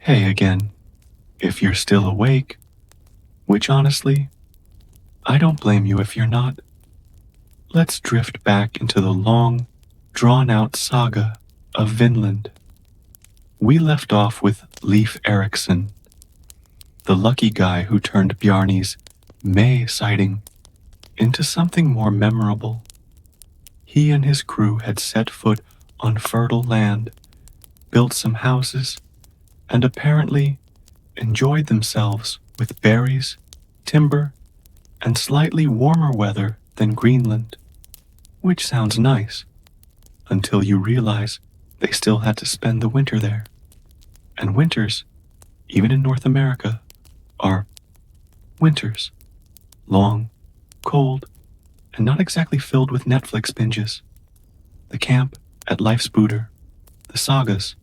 Hey again, if you're still awake, which honestly, I don't blame you if you're not, let's drift back into the long, drawn-out saga of Vinland. We left off with Leif Erikson, the lucky guy who turned Bjarne's May sighting into something more memorable. He and his crew had set foot on fertile land, built some houses, and apparently enjoyed themselves with berries, timber, and slightly warmer weather than Greenland, which sounds nice, until you realize they still had to spend the winter there. And winters, even in North America, are winters. Long, cold, and not exactly filled with Netflix binges. The camp at Leif's Booter, the sagas,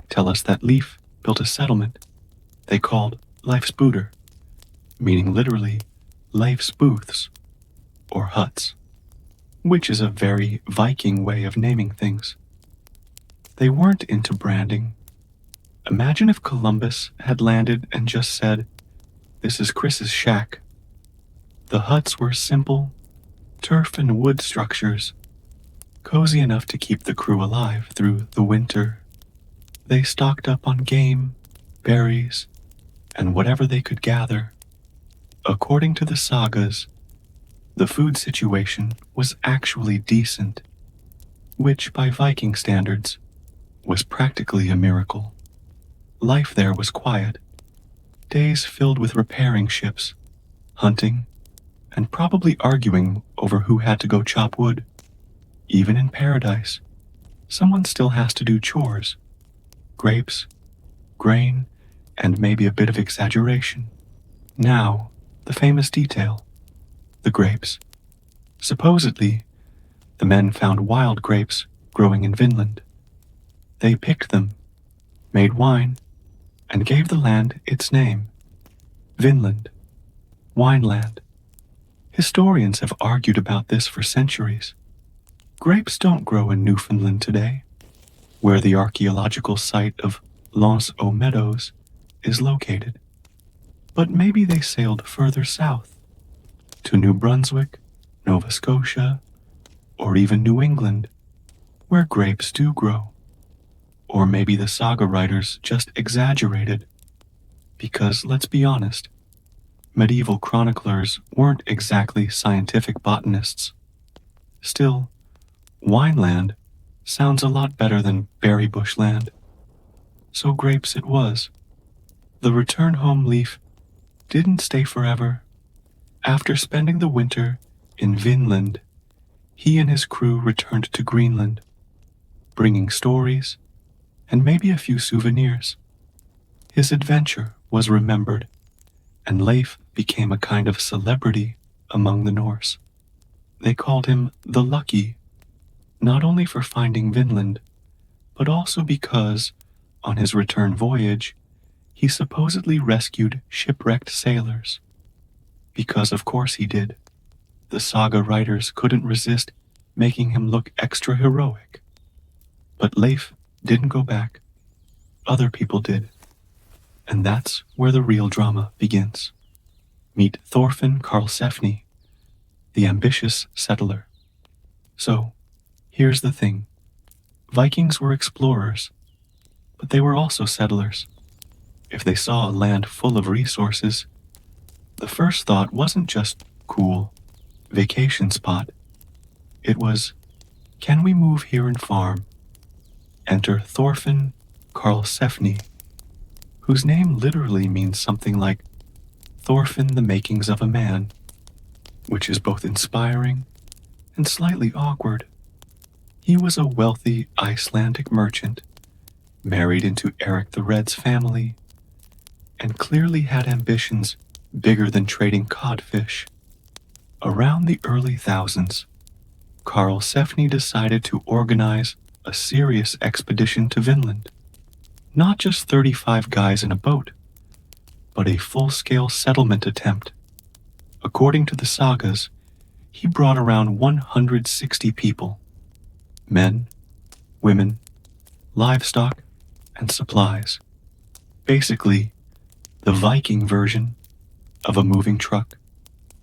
tell us that Leif built a settlement they called Leif's Booter, meaning literally Leif's booths, or huts, which is a very Viking way of naming things. They weren't into branding. Imagine if Columbus had landed and just said, "This is Chris's shack." The huts were simple, turf and wood structures, cozy enough to keep the crew alive through the winter. They stocked up on game, berries, and whatever they could gather. According to the sagas, the food situation was actually decent, which by Viking standards was practically a miracle. Life there was quiet, days filled with repairing ships, hunting, and probably arguing over who had to go chop wood. Even in paradise, someone still has to do chores. Grapes, grain, and maybe a bit of exaggeration. Now, the famous detail. The grapes. Supposedly, the men found wild grapes growing in Vinland. They picked them, made wine, and gave the land its name, Vinland, Wineland. Historians have argued about this for centuries. Grapes don't grow in Newfoundland today, where the archaeological site of L'Anse aux Meadows is located. But maybe they sailed further south, to New Brunswick, Nova Scotia, or even New England, where grapes do grow. Or maybe the saga writers just exaggerated, because let's be honest, medieval chroniclers weren't exactly scientific botanists. Still, Wineland sounds a lot better than berry bush land. So grapes it was. The return home Leif didn't stay forever. After spending the winter in Vinland, he and his crew returned to Greenland, bringing stories and maybe a few souvenirs. His adventure was remembered, and Leif became a kind of celebrity among the Norse. They called him the Lucky, not only for finding Vinland, but also because, on his return voyage, he supposedly rescued shipwrecked sailors. Because of course he did. The saga writers couldn't resist making him look extra heroic. But Leif didn't go back. Other people did. And that's where the real drama begins. Meet Thorfinn Karlsefni, the ambitious settler. So, here's the thing. Vikings were explorers, but they were also settlers. If they saw a land full of resources, the first thought wasn't just cool, vacation spot. It was, can we move here and farm? Enter Thorfinn Karlsefni, whose name literally means something like Thorfinn the makings of a man, which is both inspiring and slightly awkward. He was a wealthy Icelandic merchant, married into Eric the Red's family, and clearly had ambitions bigger than trading codfish. Around the early thousands, Karlsefni decided to organize a serious expedition to Vinland. Not just 35 guys in a boat, but a full-scale settlement attempt. According to the sagas, he brought around 160 people. Men, women, livestock, and supplies. Basically, the Viking version of a moving truck.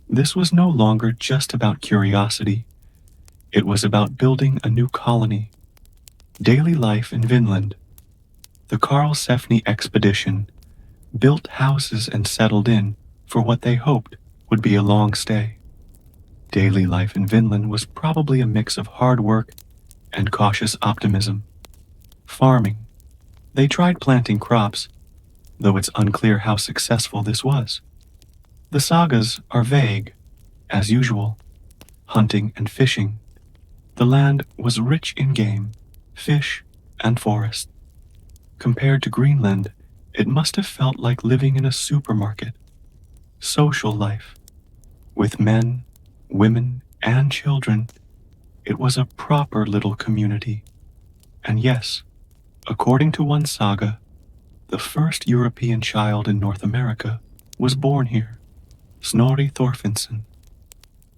This was no longer just about curiosity. It was about building a new colony. Daily life in Vinland. The Karlsefni expedition built houses and settled in for what they hoped would be a long stay. Daily life in Vinland was probably a mix of hard work and cautious optimism. Farming. They tried planting crops, though it's unclear how successful this was. The sagas are vague, as usual. Hunting and fishing. The land was rich in game, fish, and forest. Compared to Greenland, it must have felt like living in a supermarket. Social life. With men, women, and children, it was a proper little community. And yes, according to one saga, the first European child in North America was born here, Snorri Thorfinnsson.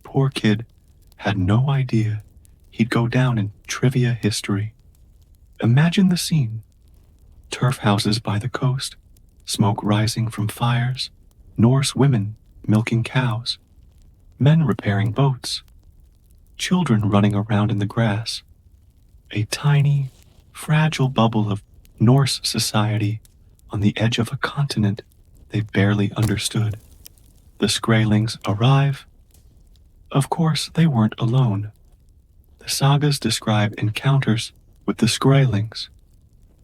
Poor kid had no idea he'd go down in trivia history. Imagine the scene. Turf houses by the coast, smoke rising from fires, Norse women milking cows, men repairing boats, children running around in the grass, a tiny, fragile bubble of Norse society on the edge of a continent they barely understood. The Skraelings arrive. Of course, they weren't alone. The sagas describe encounters with the Skraelings,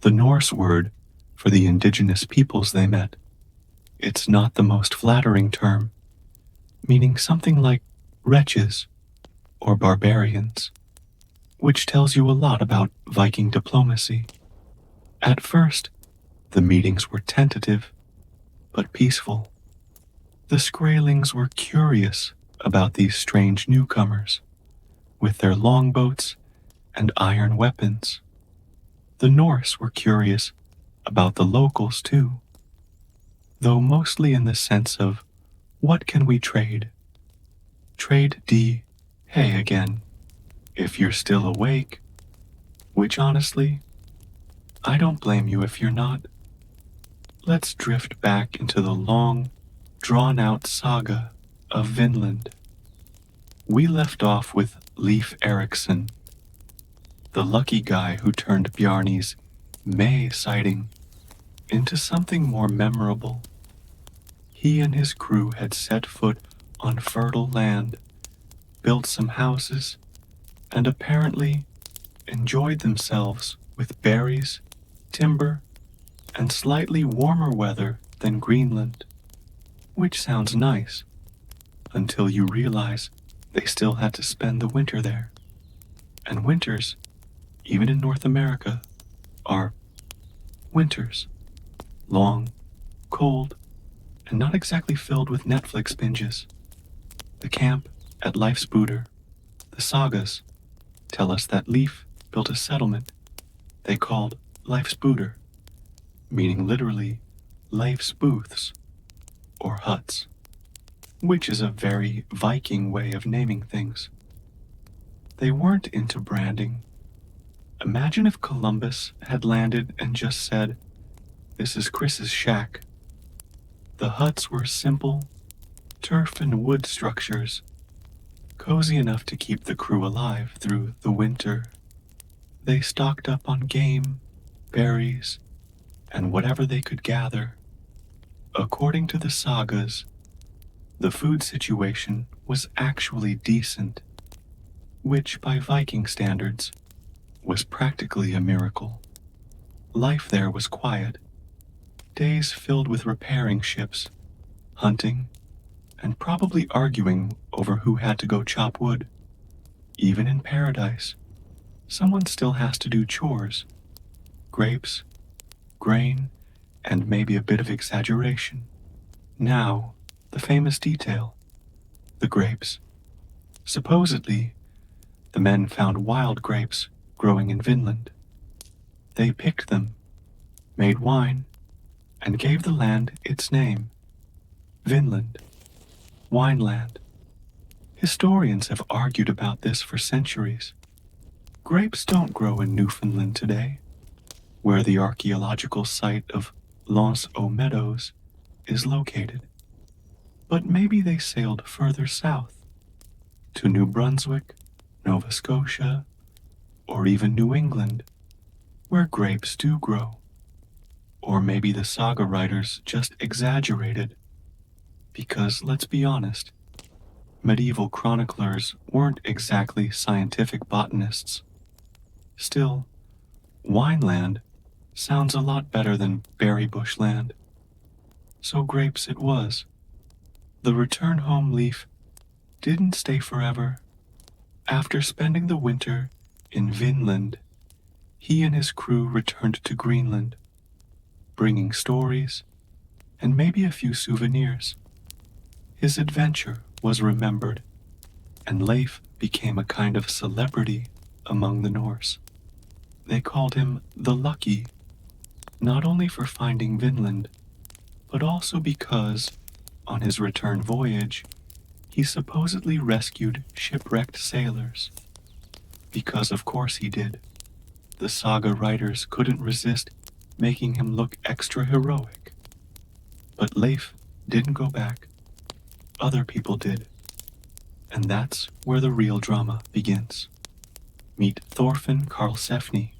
the Norse word for the indigenous peoples they met. It's not the most flattering term, meaning something like wretches or barbarians, which tells you a lot about Viking diplomacy. At first, the meetings were tentative, but peaceful. The Skraelings were curious about these strange newcomers, with their longboats and iron weapons. The Norse were curious about the locals too, though mostly in the sense of, what can we trade? Trade D, hey again, if you're still awake, which honestly, I don't blame you if you're not. Let's drift back into the long, drawn-out saga of Vinland. We left off with Leif Erikson, the lucky guy who turned Bjarne's May sighting into something more memorable. He and his crew had set foot on fertile land, built some houses, and apparently enjoyed themselves with berries, timber, and slightly warmer weather than Greenland, which sounds nice, until you realize they still had to spend the winter there. And winters, even in North America, are winters. Long, cold, and not exactly filled with Netflix binges. The camp at Leif's Booter, the sagas, tell us that Leif built a settlement they called Leif's Booter, meaning literally Leif's booths, or huts, which is a very Viking way of naming things. They weren't into branding. Imagine if Columbus had landed and just said, "This is Chris's shack." The huts were simple, turf and wood structures, cozy enough to keep the crew alive through the winter. They stocked up on game, berries, and whatever they could gather. According to the sagas, the food situation was actually decent, which by Viking standards was practically a miracle. Life there was quiet, days filled with repairing ships, hunting, and probably arguing over who had to go chop wood. Even in paradise, someone still has to do chores. Grapes, grain, and maybe a bit of exaggeration. Now, the famous detail. The grapes. Supposedly, the men found wild grapes growing in Vinland. They picked them, made wine, and gave the land its name. Vinland. Wineland. Historians have argued about this for centuries. Grapes don't grow in Newfoundland today, where the archaeological site of Lons aux Meadows is located. But maybe they sailed further south, to New Brunswick, Nova Scotia, or even New England, where grapes do grow. Or maybe the saga writers just exaggerated, because let's be honest, medieval chroniclers weren't exactly scientific botanists. Still, Wineland sounds a lot better than berry bush land. So grapes it was. The return home Leif didn't stay forever. After spending the winter in Vinland, he and his crew returned to Greenland, bringing stories and maybe a few souvenirs. His adventure was remembered, and Leif became a kind of celebrity among the Norse. They called him the Lucky, not only for finding Vinland, but also because, on his return voyage, he supposedly rescued shipwrecked sailors. Because of course he did. The saga writers couldn't resist making him look extra heroic. But Leif didn't go back. Other people did. And that's where the real drama begins. Meet Thorfinn Karlsefni,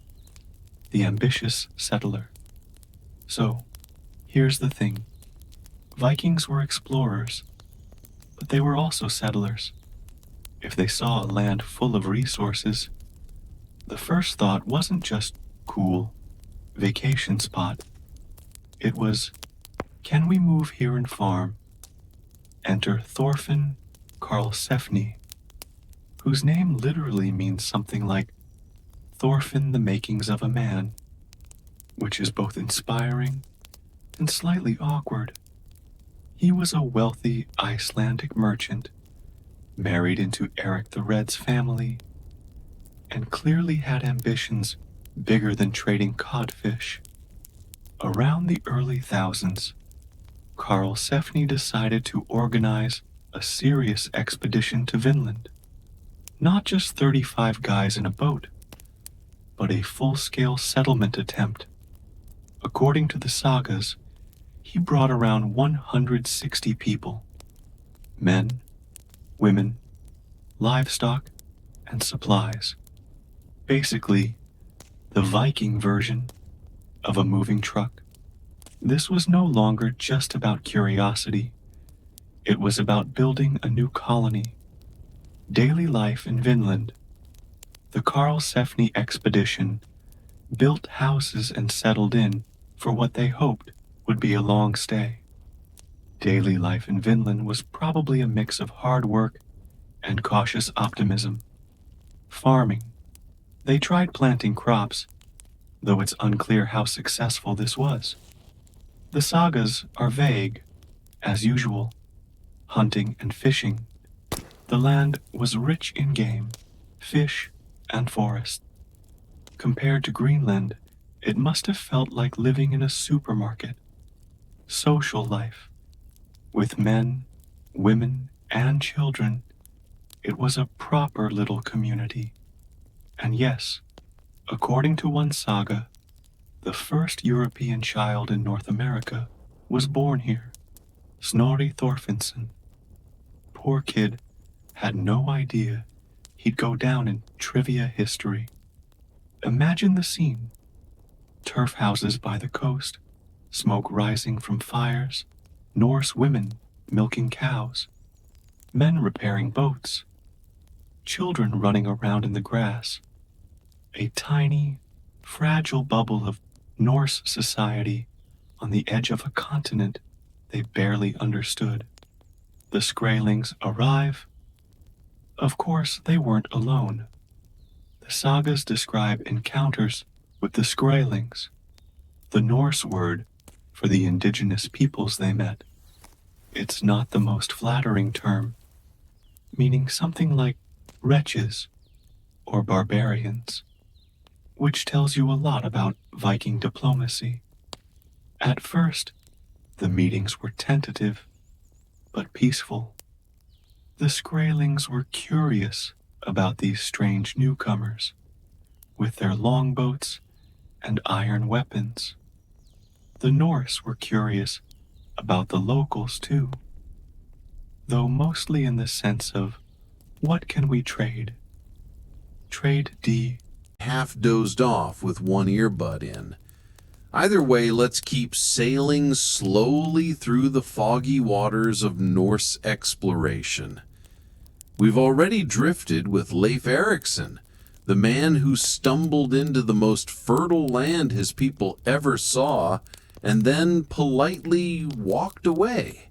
the ambitious settler. So, here's the thing. Vikings were explorers, but they were also settlers. If they saw a land full of resources, the first thought wasn't just cool, vacation spot. It was, can we move here and farm? Enter Thorfinn Karlsefni, whose name literally means something like Thorfinn the makings of a man, which is both inspiring and slightly awkward. He was a wealthy Icelandic merchant, married into Eric the Red's family, and clearly had ambitions bigger than trading codfish. Around the early thousands, Karlsefni decided to organize a serious expedition to Vinland. Not just 35 guys in a boat, but a full-scale settlement attempt. According to the sagas, he brought around 160 people. Men, women, livestock, and supplies. Basically, the Viking version of a moving truck. This was no longer just about curiosity. It was about building a new colony. Daily life in Vinland. The Karlsefni expedition built houses and settled in for what they hoped would be a long stay. Daily life in Vinland was probably a mix of hard work and cautious optimism. Farming. They tried planting crops, though it's unclear how successful this was. The sagas are vague, as usual. Hunting and fishing. The land was rich in game, fish, and forest. Compared to Greenland, it must have felt like living in a supermarket. Social life. With men, women, and children, it was a proper little community. And yes, according to one saga, the first European child in North America was born here, Snorri Thorfinnsson. Poor kid had no idea he'd go down in trivia history. Imagine the scene. Turf houses by the coast, smoke rising from fires, Norse women milking cows, men repairing boats, children running around in the grass. A tiny, fragile bubble of Norse society on the edge of a continent they barely understood. The Skraelings arrive. Of course, they weren't alone. The sagas describe encounters with the Skraelings, the Norse word for the indigenous peoples they met. It's not the most flattering term, meaning something like wretches or barbarians, which tells you a lot about Viking diplomacy. At first, the meetings were tentative, but peaceful. The Skraelings were curious about these strange newcomers, with their longboats and iron weapons. The Norse were curious about the locals too, though mostly in the sense of what can we trade? Trade D. Half dozed off with one earbud in. Either way, let's keep sailing slowly through the foggy waters of Norse exploration. We've already drifted with Leif Erikson, the man who stumbled into the most fertile land his people ever saw and then politely walked away.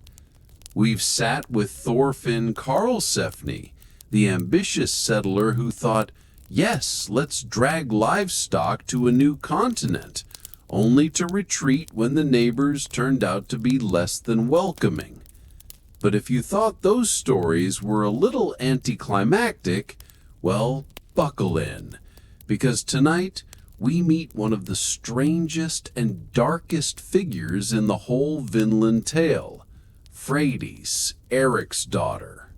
We've sat with Thorfinn Karlsefni, the ambitious settler who thought, yes, let's drag livestock to a new continent, only to retreat when the neighbors turned out to be less than welcoming. But if you thought those stories were a little anticlimactic, well, buckle in, because tonight we meet one of the strangest and darkest figures in the whole Vinland tale, Freydis, Eric's daughter.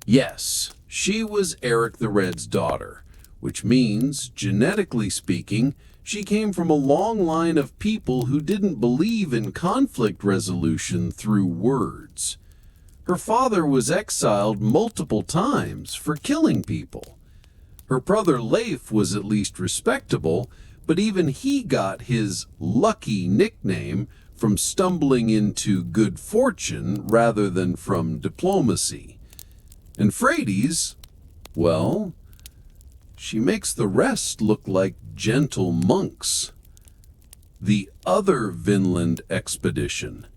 Yes, she was Eric the Red's daughter, which means, genetically speaking, she came from a long line of people who didn't believe in conflict resolution through words. Her father was exiled multiple times for killing people. Her brother Leif was at least respectable, but even he got his lucky nickname from stumbling into good fortune rather than from diplomacy. And Freydis, well, she makes the rest look like gentle monks. The other Vinland expedition.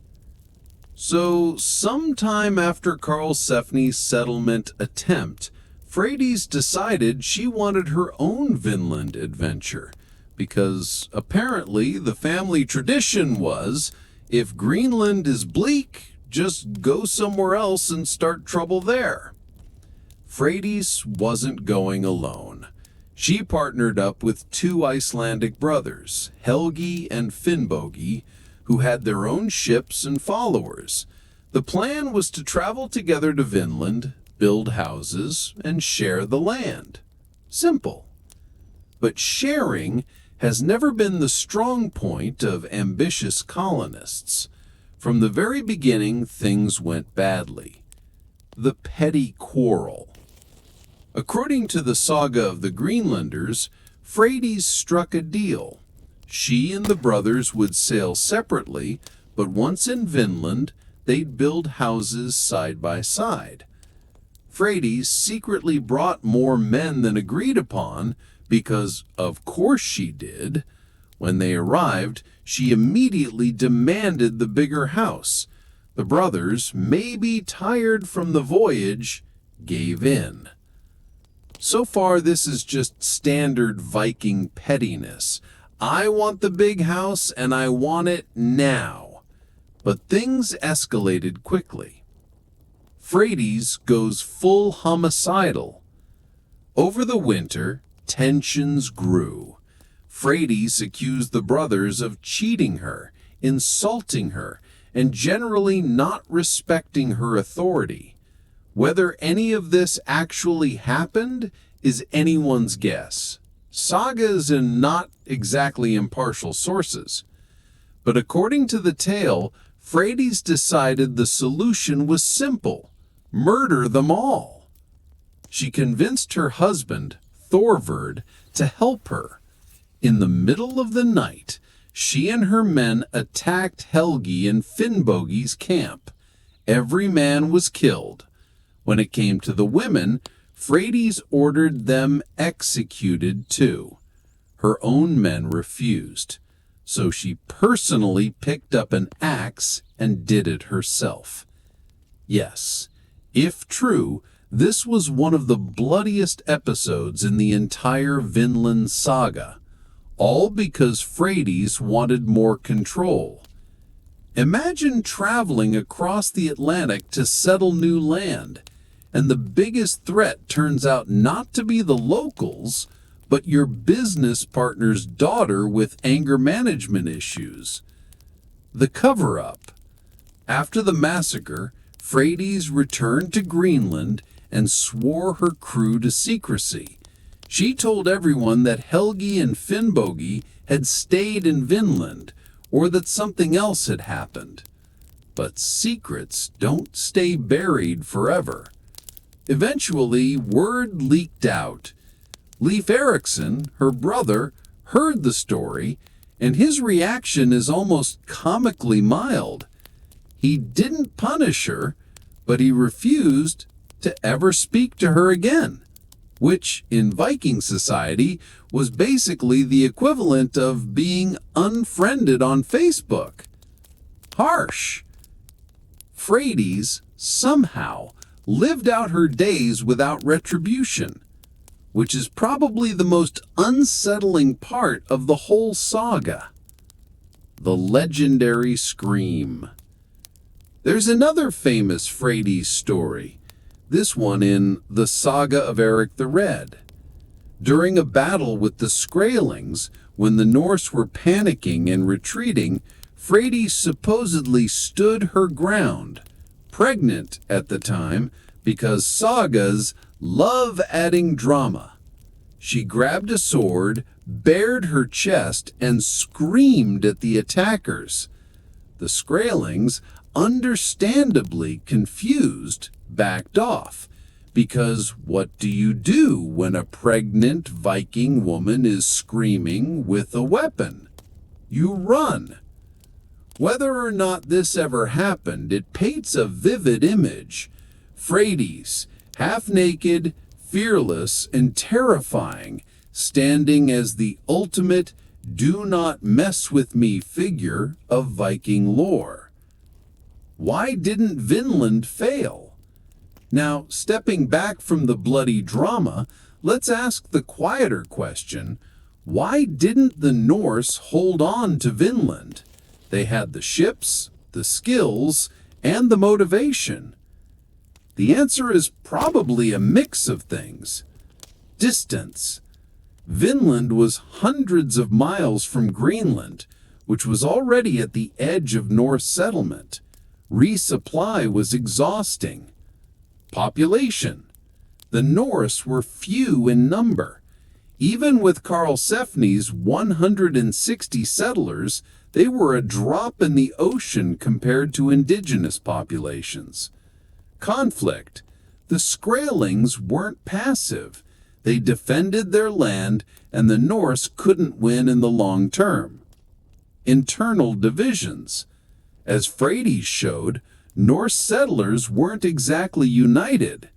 So, sometime after Karlsefni's settlement attempt, Freydis decided she wanted her own Vinland adventure, because apparently the family tradition was, if Greenland is bleak, just go somewhere else and start trouble there. Freydis wasn't going alone. She partnered up with two Icelandic brothers, Helgi and Finnbogi, who had their own ships and followers. The plan was to travel together to Vinland, build houses, and share the land. Simple. But sharing has never been the strong point of ambitious colonists. From the very beginning, things went badly. The petty quarrel. According to the saga of the Greenlanders, Freydis struck a deal. She and the brothers would sail separately, but once in Vinland, they'd build houses side by side. Freydis secretly brought more men than agreed upon, because of course she did. When they arrived, she immediately demanded the bigger house. The brothers, maybe tired from the voyage, gave in. So far, this is just standard Viking pettiness. I want the big house, and I want it now. But things escalated quickly. Freydis goes full homicidal. Over the winter, tensions grew. Freydis accused the brothers of cheating her, insulting her, and generally not respecting her authority. Whether any of this actually happened is anyone's guess. Sagas and not exactly impartial sources. But according to the tale, Freydis decided the solution was simple: murder them all. She convinced her husband, Thorvard, to help her. In the middle of the night, she and her men attacked Helgi and Finnbogi's camp. Every man was killed. When it came to the women, Freydis ordered them executed too. Her own men refused, so she personally picked up an axe and did it herself. Yes, if true, this was one of the bloodiest episodes in the entire Vinland saga, all because Freydis wanted more control. Imagine traveling across the Atlantic to settle new land, and the biggest threat turns out not to be the locals, but your business partner's daughter with anger management issues. The cover-up. After the massacre, Freydis returned to Greenland and swore her crew to secrecy. She told everyone that Helgi and Finnbogi had stayed in Vinland, or that something else had happened. But secrets don't stay buried forever. Eventually, word leaked out. Leif Erikson, her brother, heard the story, and his reaction is almost comically mild. He didn't punish her, but he refused to ever speak to her again, which in Viking society was basically the equivalent of being unfriended on Facebook. Harsh. Freydis somehow lived out her days without retribution, which is probably the most unsettling part of the whole saga. The legendary scream. There's another famous Freydis story, this one in the Saga of Eric the Red. During a battle with the Skraelings, when the Norse were panicking and retreating, Freydis supposedly stood her ground, pregnant at the time, because sagas love adding drama. She grabbed a sword, bared her chest, and screamed at the attackers. The Skraelings, understandably confused, backed off, because what do you do when a pregnant Viking woman is screaming with a weapon? You run. Whether or not this ever happened, it paints a vivid image. Freydis, half-naked, fearless, and terrifying, standing as the ultimate do not mess with me figure of Viking lore. Why didn't Vinland fail? Now, stepping back from the bloody drama, let's ask the quieter question, why didn't the Norse hold on to Vinland? They had the ships, the skills, and the motivation. The answer is probably a mix of things. Distance. Vinland was hundreds of miles from Greenland, which was already at the edge of Norse settlement. Resupply was exhausting. Population. The Norse were few in number. Even with Karlsefni's 160 settlers, they were a drop in the ocean compared to indigenous populations. Conflict. The Skraelings weren't passive. They defended their land, and the Norse couldn't win in the long term. Internal divisions. As Freydis showed, Norse settlers weren't exactly united.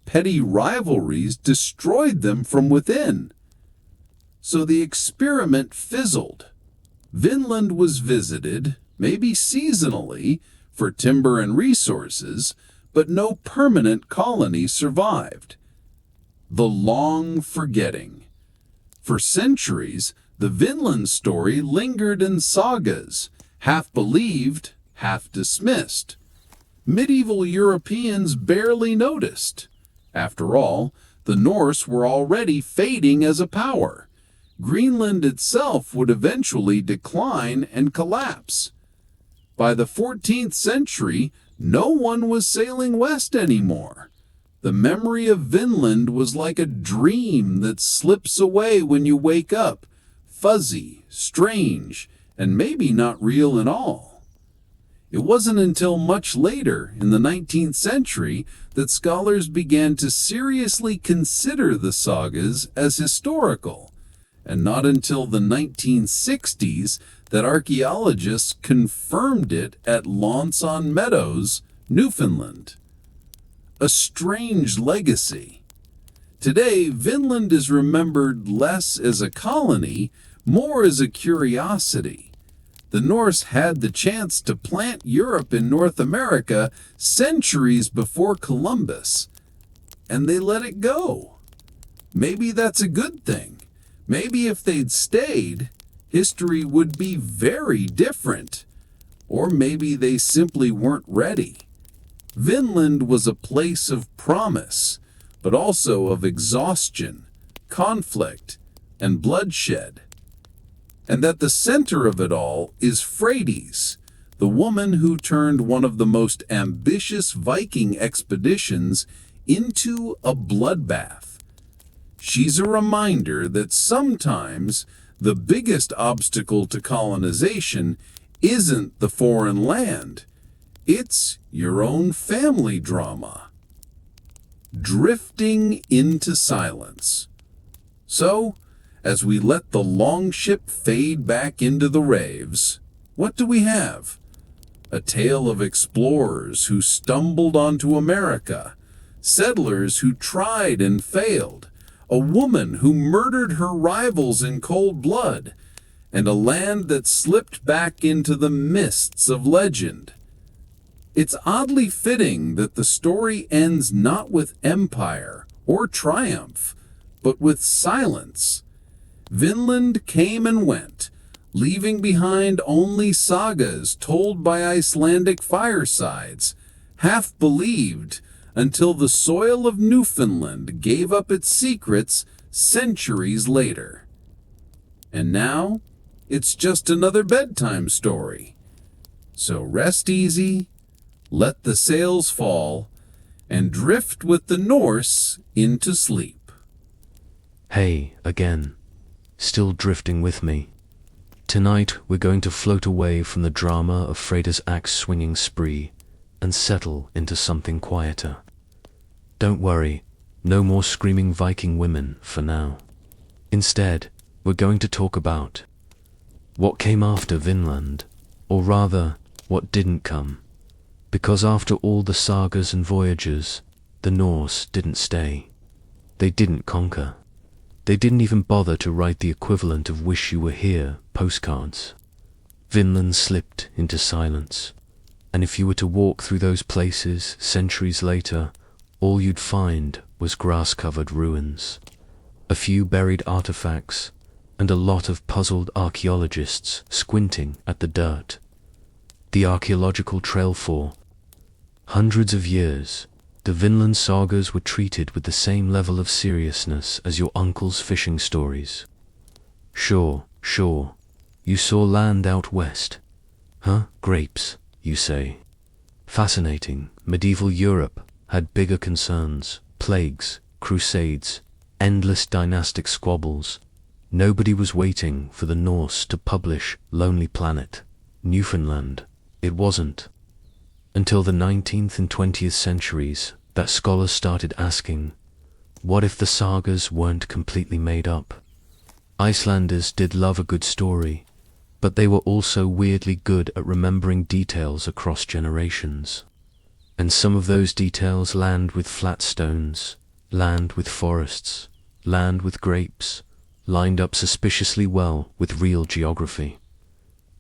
Petty rivalries destroyed them from within. So the experiment fizzled. Vinland was visited, maybe seasonally, for timber and resources, but no permanent colony survived. The long forgetting. For centuries, the Vinland story lingered in sagas, half believed, half dismissed. Medieval Europeans barely noticed. After all, the Norse were already fading as a power. Greenland itself would eventually decline and collapse. By the 14th century, no one was sailing west anymore. The memory of Vinland was like a dream that slips away when you wake up, fuzzy, strange, and maybe not real at all. It wasn't until much later, in the 19th century, that scholars began to seriously consider the sagas as historical, and not until the 1960s that archaeologists confirmed it at Launce-on Meadows, Newfoundland. A strange legacy. Today, Vinland is remembered less as a colony, more as a curiosity. The Norse had the chance to plant Europe in North America centuries before Columbus, and they let it go. Maybe that's a good thing. Maybe if they'd stayed, history would be very different. Or maybe they simply weren't ready. Vinland was a place of promise, but also of exhaustion, conflict, and bloodshed. And at the center of it all is Freydis, the woman who turned one of the most ambitious Viking expeditions into a bloodbath. She's a reminder that sometimes the biggest obstacle to colonization isn't the foreign land. It's your own family drama. Drifting into silence. So, as we let the longship fade back into the waves, what do we have? A tale of explorers who stumbled onto America, settlers who tried and failed, a woman who murdered her rivals in cold blood, and a land that slipped back into the mists of legend. It's oddly fitting that the story ends not with empire or triumph, but with silence. Vinland came and went, leaving behind only sagas told by Icelandic firesides, half believed until the soil of Newfoundland gave up its secrets centuries later. And now, it's just another bedtime story. So rest easy, let the sails fall, and drift with the Norse into sleep. Hey, again. Still drifting with me. Tonight we're going to float away from the drama of Freda's axe-swinging spree and settle into something quieter. Don't worry, no more screaming Viking women for now. Instead, we're going to talk about what came after Vinland, or rather, what didn't come. Because after all the sagas and voyages, the Norse didn't stay. They didn't conquer. They didn't even bother to write the equivalent of "Wish You Were Here" postcards. Vinland slipped into silence, and if you were to walk through those places centuries later, all you'd find was grass-covered ruins, a few buried artifacts, and a lot of puzzled archaeologists squinting at the dirt. The archaeological trail for hundreds of years, the Vinland sagas were treated with the same level of seriousness as your uncle's fishing stories. Sure, you saw land out west. Huh? Grapes, you say. Fascinating. Medieval Europe had bigger concerns: plagues, crusades, endless dynastic squabbles. Nobody was waiting for the Norse to publish Lonely Planet, Newfoundland. It wasn't until the 19th and 20th centuries that scholars started asking, what if the sagas weren't completely made up? Icelanders did love a good story, but they were also weirdly good at remembering details across generations. And some of those details: land with flat stones, land with forests, land with grapes, lined up suspiciously well with real geography.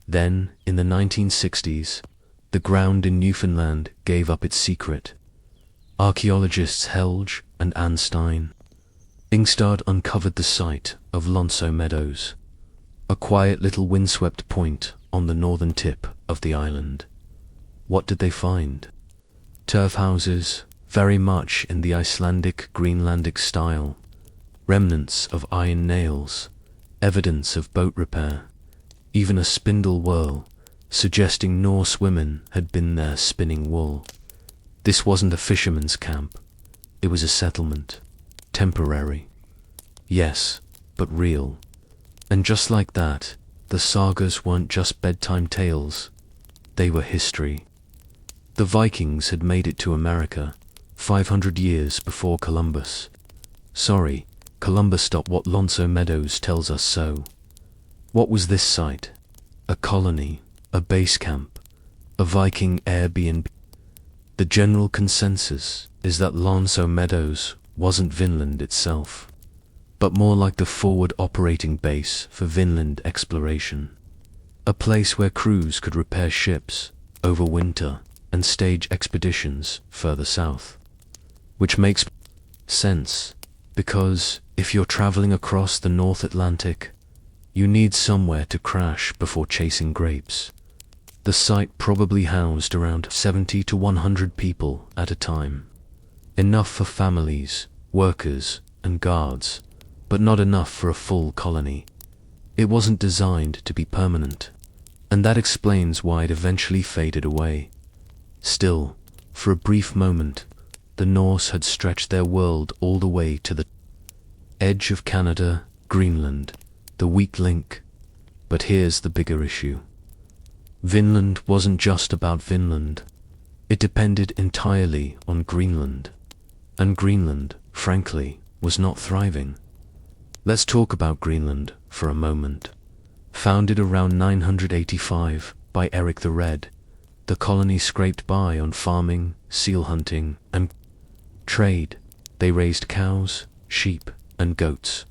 Then, in the 1960s, the ground in Newfoundland gave up its secret. Archaeologists Helge and Anstein Ingstad uncovered the site of Lonso Meadows, a quiet little windswept point on the northern tip of the island. What did they find? Turf houses, very much in the Icelandic Greenlandic style, remnants of iron nails, evidence of boat repair, even a spindle whorl, suggesting Norse women had been there spinning wool. This wasn't a fisherman's camp. It was a settlement. Temporary. Yes, but real. And just like that, the sagas weren't just bedtime tales. They were history. The Vikings had made it to America 500 years before Columbus. Sorry, Columbus stopped what Lonso Meadows tells us so. What was this site? A colony, a base camp, a Viking Airbnb. The general consensus is that Lonso Meadows wasn't Vinland itself, but more like the forward operating base for Vinland exploration. A place where crews could repair ships, overwinter, and stage expeditions further south. Which makes sense, because if you're traveling across the North Atlantic, you need somewhere to crash before chasing grapes. The site probably housed around 70 to 100 people at a time. Enough for families, workers, and guards, but not enough for a full colony. It wasn't designed to be permanent, and that explains why it eventually faded away. Still, for a brief moment, the Norse had stretched their world all the way to the edge of Canada, Greenland, the weak link. But here's the bigger issue. Vinland wasn't just about Vinland. It depended entirely on Greenland. And Greenland, frankly, was not thriving. Let's talk about Greenland for a moment. Founded around 985 by Eric the Red, the colony scraped by on farming, seal hunting, and trade. They raised cows, sheep, and goats.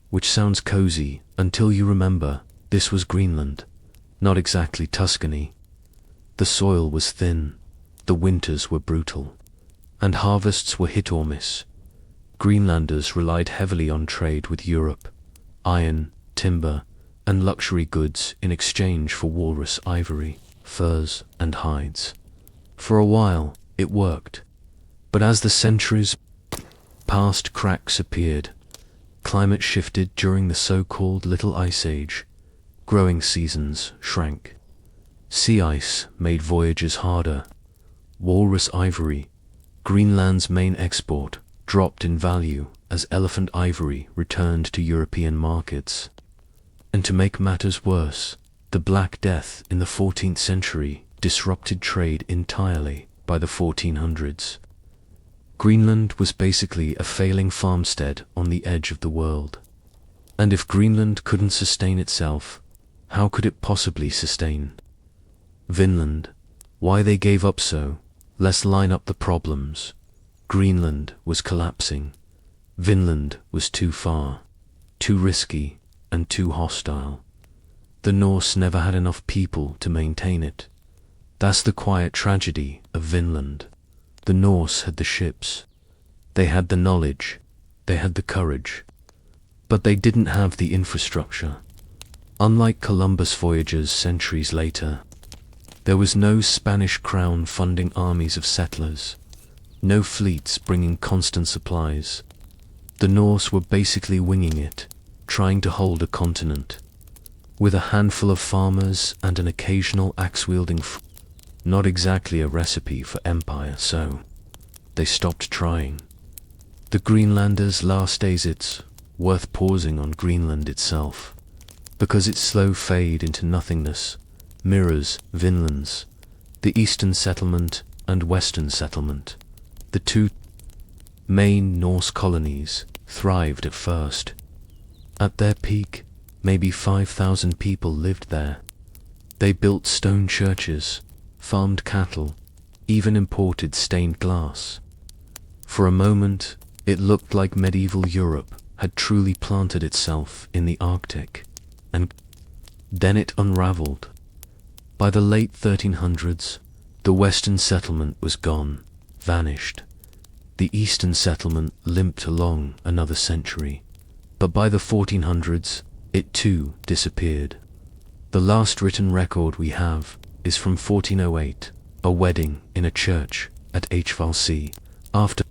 Which sounds cozy until you remember this was Greenland, not exactly Tuscany. The soil was thin, the winters were brutal, and harvests were hit or miss. Greenlanders relied heavily on trade with Europe, iron, timber, and luxury goods in exchange for walrus ivory, furs, and hides. For a while, it worked. But as the centuries passed, cracks appeared. Climate shifted during the so-called Little Ice Age. Growing seasons shrank. Sea ice made voyages harder. Walrus ivory, Greenland's main export, dropped in value as elephant ivory returned to European markets. And to make matters worse, the Black Death in the 14th century disrupted trade entirely by the 1400s. Greenland was basically a failing farmstead on the edge of the world. And if Greenland couldn't sustain itself, how could it possibly sustain Vinland? Why they gave up so? Let's line up the problems. Greenland was collapsing. Vinland was too far, too risky, and too hostile. The Norse never had enough people to maintain it. That's the quiet tragedy of Vinland. The Norse had the ships. They had the knowledge. They had the courage. But they didn't have the infrastructure. Unlike Columbus' voyages centuries later, there was no Spanish crown funding armies of settlers, no fleets bringing constant supplies. The Norse were basically winging it, trying to hold a continent. With a handful of farmers and an occasional axe-wielding not exactly a recipe for empire, so they stopped trying. The Greenlanders' last days, it's worth pausing on Greenland itself, because its slow fade into nothingness mirrors Vinland's, the eastern settlement and western settlement. The two main Norse colonies thrived at first. At their peak, maybe 5,000 people lived there. They built stone churches, farmed cattle, even imported stained glass. For a moment, it looked like medieval Europe had truly planted itself in the Arctic, and then it unraveled. By the late 1300s, the western settlement was gone, vanished. The eastern settlement limped along another century, but by the 1400s, it too disappeared. The last written record we have is from 1408, a wedding in a church at Hvalsey. After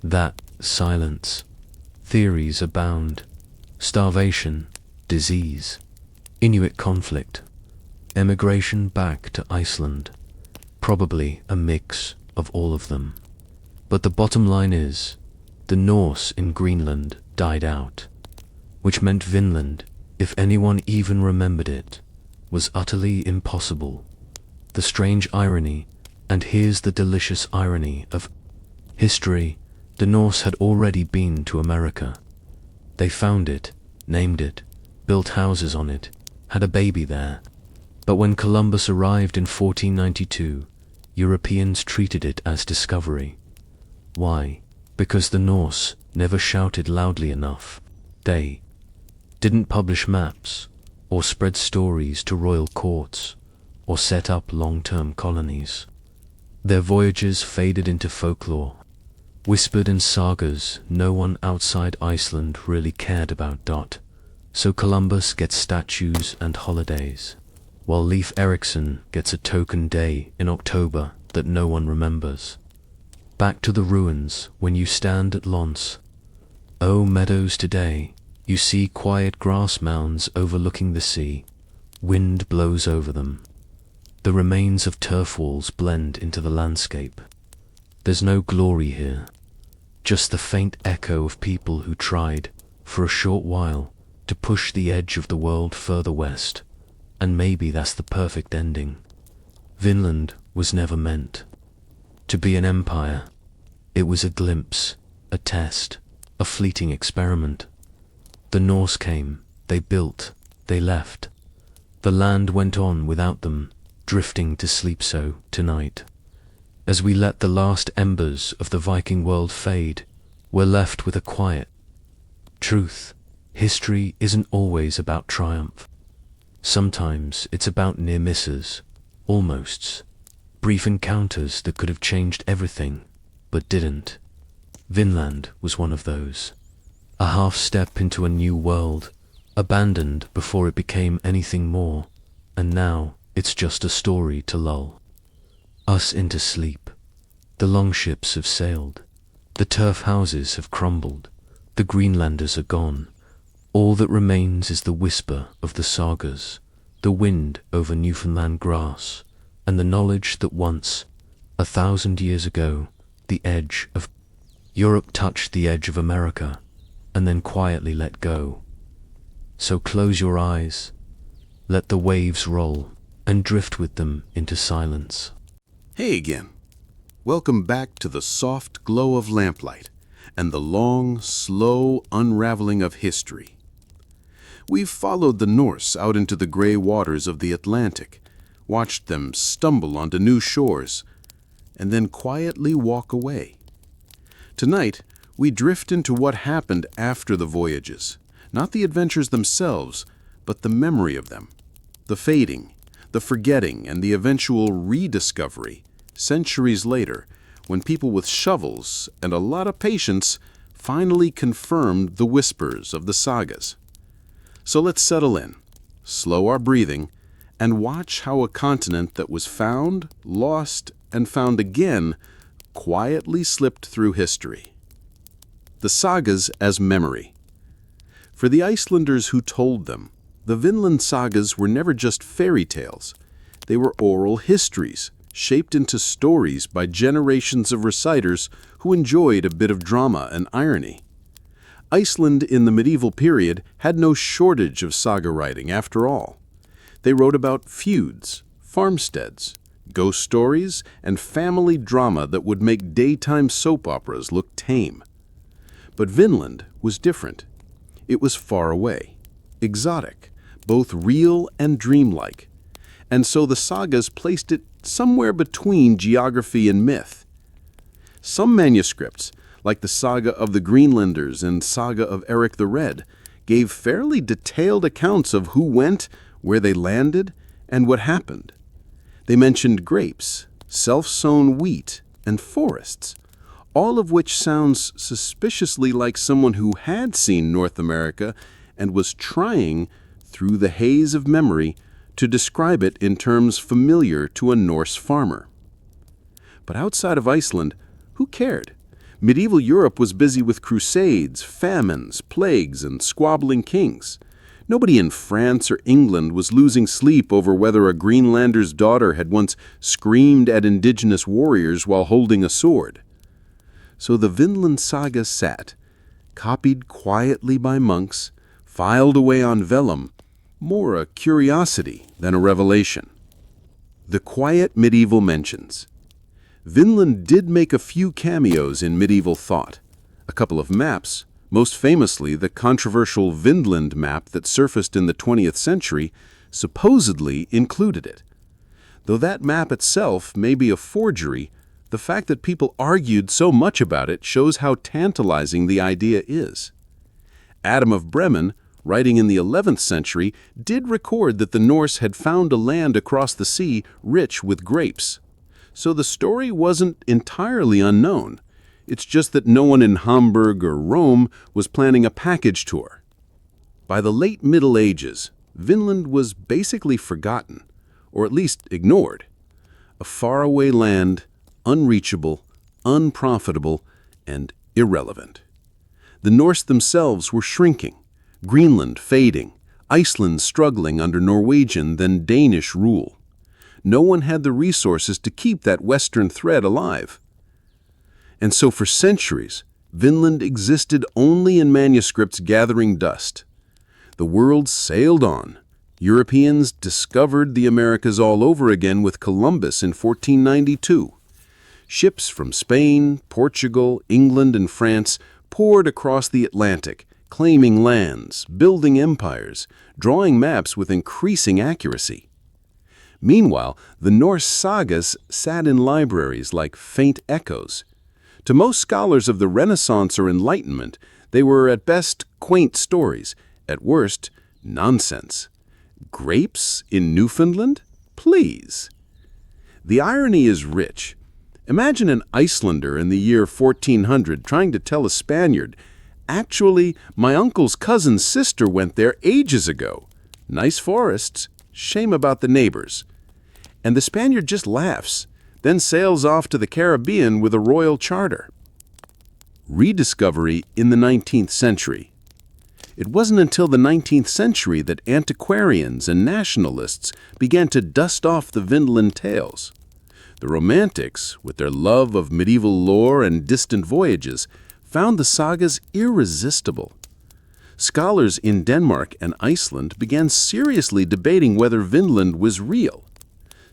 that, silence. Theories abound. Starvation, disease, Inuit conflict, emigration back to Iceland. Probably a mix of all of them. But the bottom line is, the Norse in Greenland died out, which meant Vinland, if anyone even remembered it, was utterly impossible. The strange irony, and here's the delicious irony of history, the Norse had already been to America. They found it, named it, built houses on it, had a baby there. But when Columbus arrived in 1492, Europeans treated it as discovery. Why? Because the Norse never shouted loudly enough. They didn't publish maps, or spread stories to royal courts, or set up long-term colonies. Their voyages faded into folklore, whispered in sagas no one outside Iceland really cared about. So Columbus gets statues and holidays, while Leif Erikson gets a token day in October that no one remembers. Back to the ruins when you stand at Lons. Oh, meadows today, you see quiet grass mounds overlooking the sea. Wind blows over them. The remains of turf walls blend into the landscape. There's no glory here, just the faint echo of people who tried, for a short while, to push the edge of the world further west, And maybe that's the perfect ending. Vinland was never meant to be an empire. It was a glimpse, a test, a fleeting experiment. The Norse came, they built, they left. The land went on without them, drifting to sleep. So, tonight, as we let the last embers of the Viking world fade, we're left with a quiet truth. History isn't always about triumph. Sometimes it's about near misses, almosts, brief encounters that could have changed everything, but didn't. Vinland was one of those. A half step into a new world, abandoned before it became anything more, and now it's just a story to lull us into sleep. The longships have sailed, the turf houses have crumbled, the Greenlanders are gone. All that remains is the whisper of the sagas, the wind over Newfoundland grass, and the knowledge that once, 1,000 years ago, the edge of Europe touched the edge of America, and then quietly let go. So close your eyes, let the waves roll, and drift with them into silence. Hey again. Welcome back to the soft glow of lamplight and the long, slow unraveling of history. We've followed the Norse out into the gray waters of the Atlantic, watched them stumble onto new shores, and then quietly walk away. Tonight, we drift into what happened after the voyages, not the adventures themselves, but the memory of them, the fading, the forgetting, and the eventual rediscovery, centuries later, when people with shovels and a lot of patience finally confirmed the whispers of the sagas. So let's settle in, slow our breathing, and watch how a continent that was found, lost, and found again quietly slipped through history. The sagas as memory. For the Icelanders who told them, the Vinland sagas were never just fairy tales. They were oral histories, shaped into stories by generations of reciters who enjoyed a bit of drama and irony. Iceland in the medieval period had no shortage of saga writing after all. They wrote about feuds, farmsteads, ghost stories, and family drama that would make daytime soap operas look tame. But Vinland was different. It was far away, exotic, both real and dreamlike. And so the sagas placed it somewhere between geography and myth. Some manuscripts, like the Saga of the Greenlanders and Saga of Eric the Red, gave fairly detailed accounts of who went, where they landed, and what happened. They mentioned grapes, self-sown wheat, and forests, all of which sounds suspiciously like someone who had seen North America and was trying, through the haze of memory, to describe it in terms familiar to a Norse farmer. But outside of Iceland, who cared? Medieval Europe was busy with crusades, famines, plagues, and squabbling kings. Nobody in France or England was losing sleep over whether a Greenlander's daughter had once screamed at indigenous warriors while holding a sword. So the Vinland saga sat, copied quietly by monks, filed away on vellum, more a curiosity than a revelation. The quiet medieval mentions. Vinland did make a few cameos in medieval thought. A couple of maps, most famously the controversial Vinland map that surfaced in the 20th century, supposedly included it. Though that map itself may be a forgery, the fact that people argued so much about it shows how tantalizing the idea is. Adam of Bremen, writing in the 11th century, did record that the Norse had found a land across the sea rich with grapes. So the story wasn't entirely unknown. It's just that no one in Hamburg or Rome was planning a package tour. By the late Middle Ages, Vinland was basically forgotten, or at least ignored. A faraway land, unreachable, unprofitable, and irrelevant. The Norse themselves were shrinking, Greenland fading, Iceland struggling under Norwegian then Danish rule. No one had the resources to keep that western thread alive. And so for centuries, Vinland existed only in manuscripts gathering dust. The world sailed on, Europeans discovered the Americas all over again with Columbus in 1492. Ships from Spain, Portugal, England, and France poured across the Atlantic, claiming lands, building empires, drawing maps with increasing accuracy. Meanwhile, the Norse sagas sat in libraries like faint echoes. To most scholars of the Renaissance or Enlightenment, they were at best quaint stories, at worst nonsense. Grapes in Newfoundland? Please. The irony is rich. Imagine an Icelander in the year 1400 trying to tell a Spaniard, "Actually, my uncle's cousin's sister went there ages ago. Nice forests. Shame about the neighbors." And the Spaniard just laughs, then sails off to the Caribbean with a royal charter. Rediscovery in the 19th century. It wasn't until the 19th century that antiquarians and nationalists began to dust off the Vinland tales. The Romantics, with their love of medieval lore and distant voyages, found the sagas irresistible. Scholars in Denmark and Iceland began seriously debating whether Vinland was real.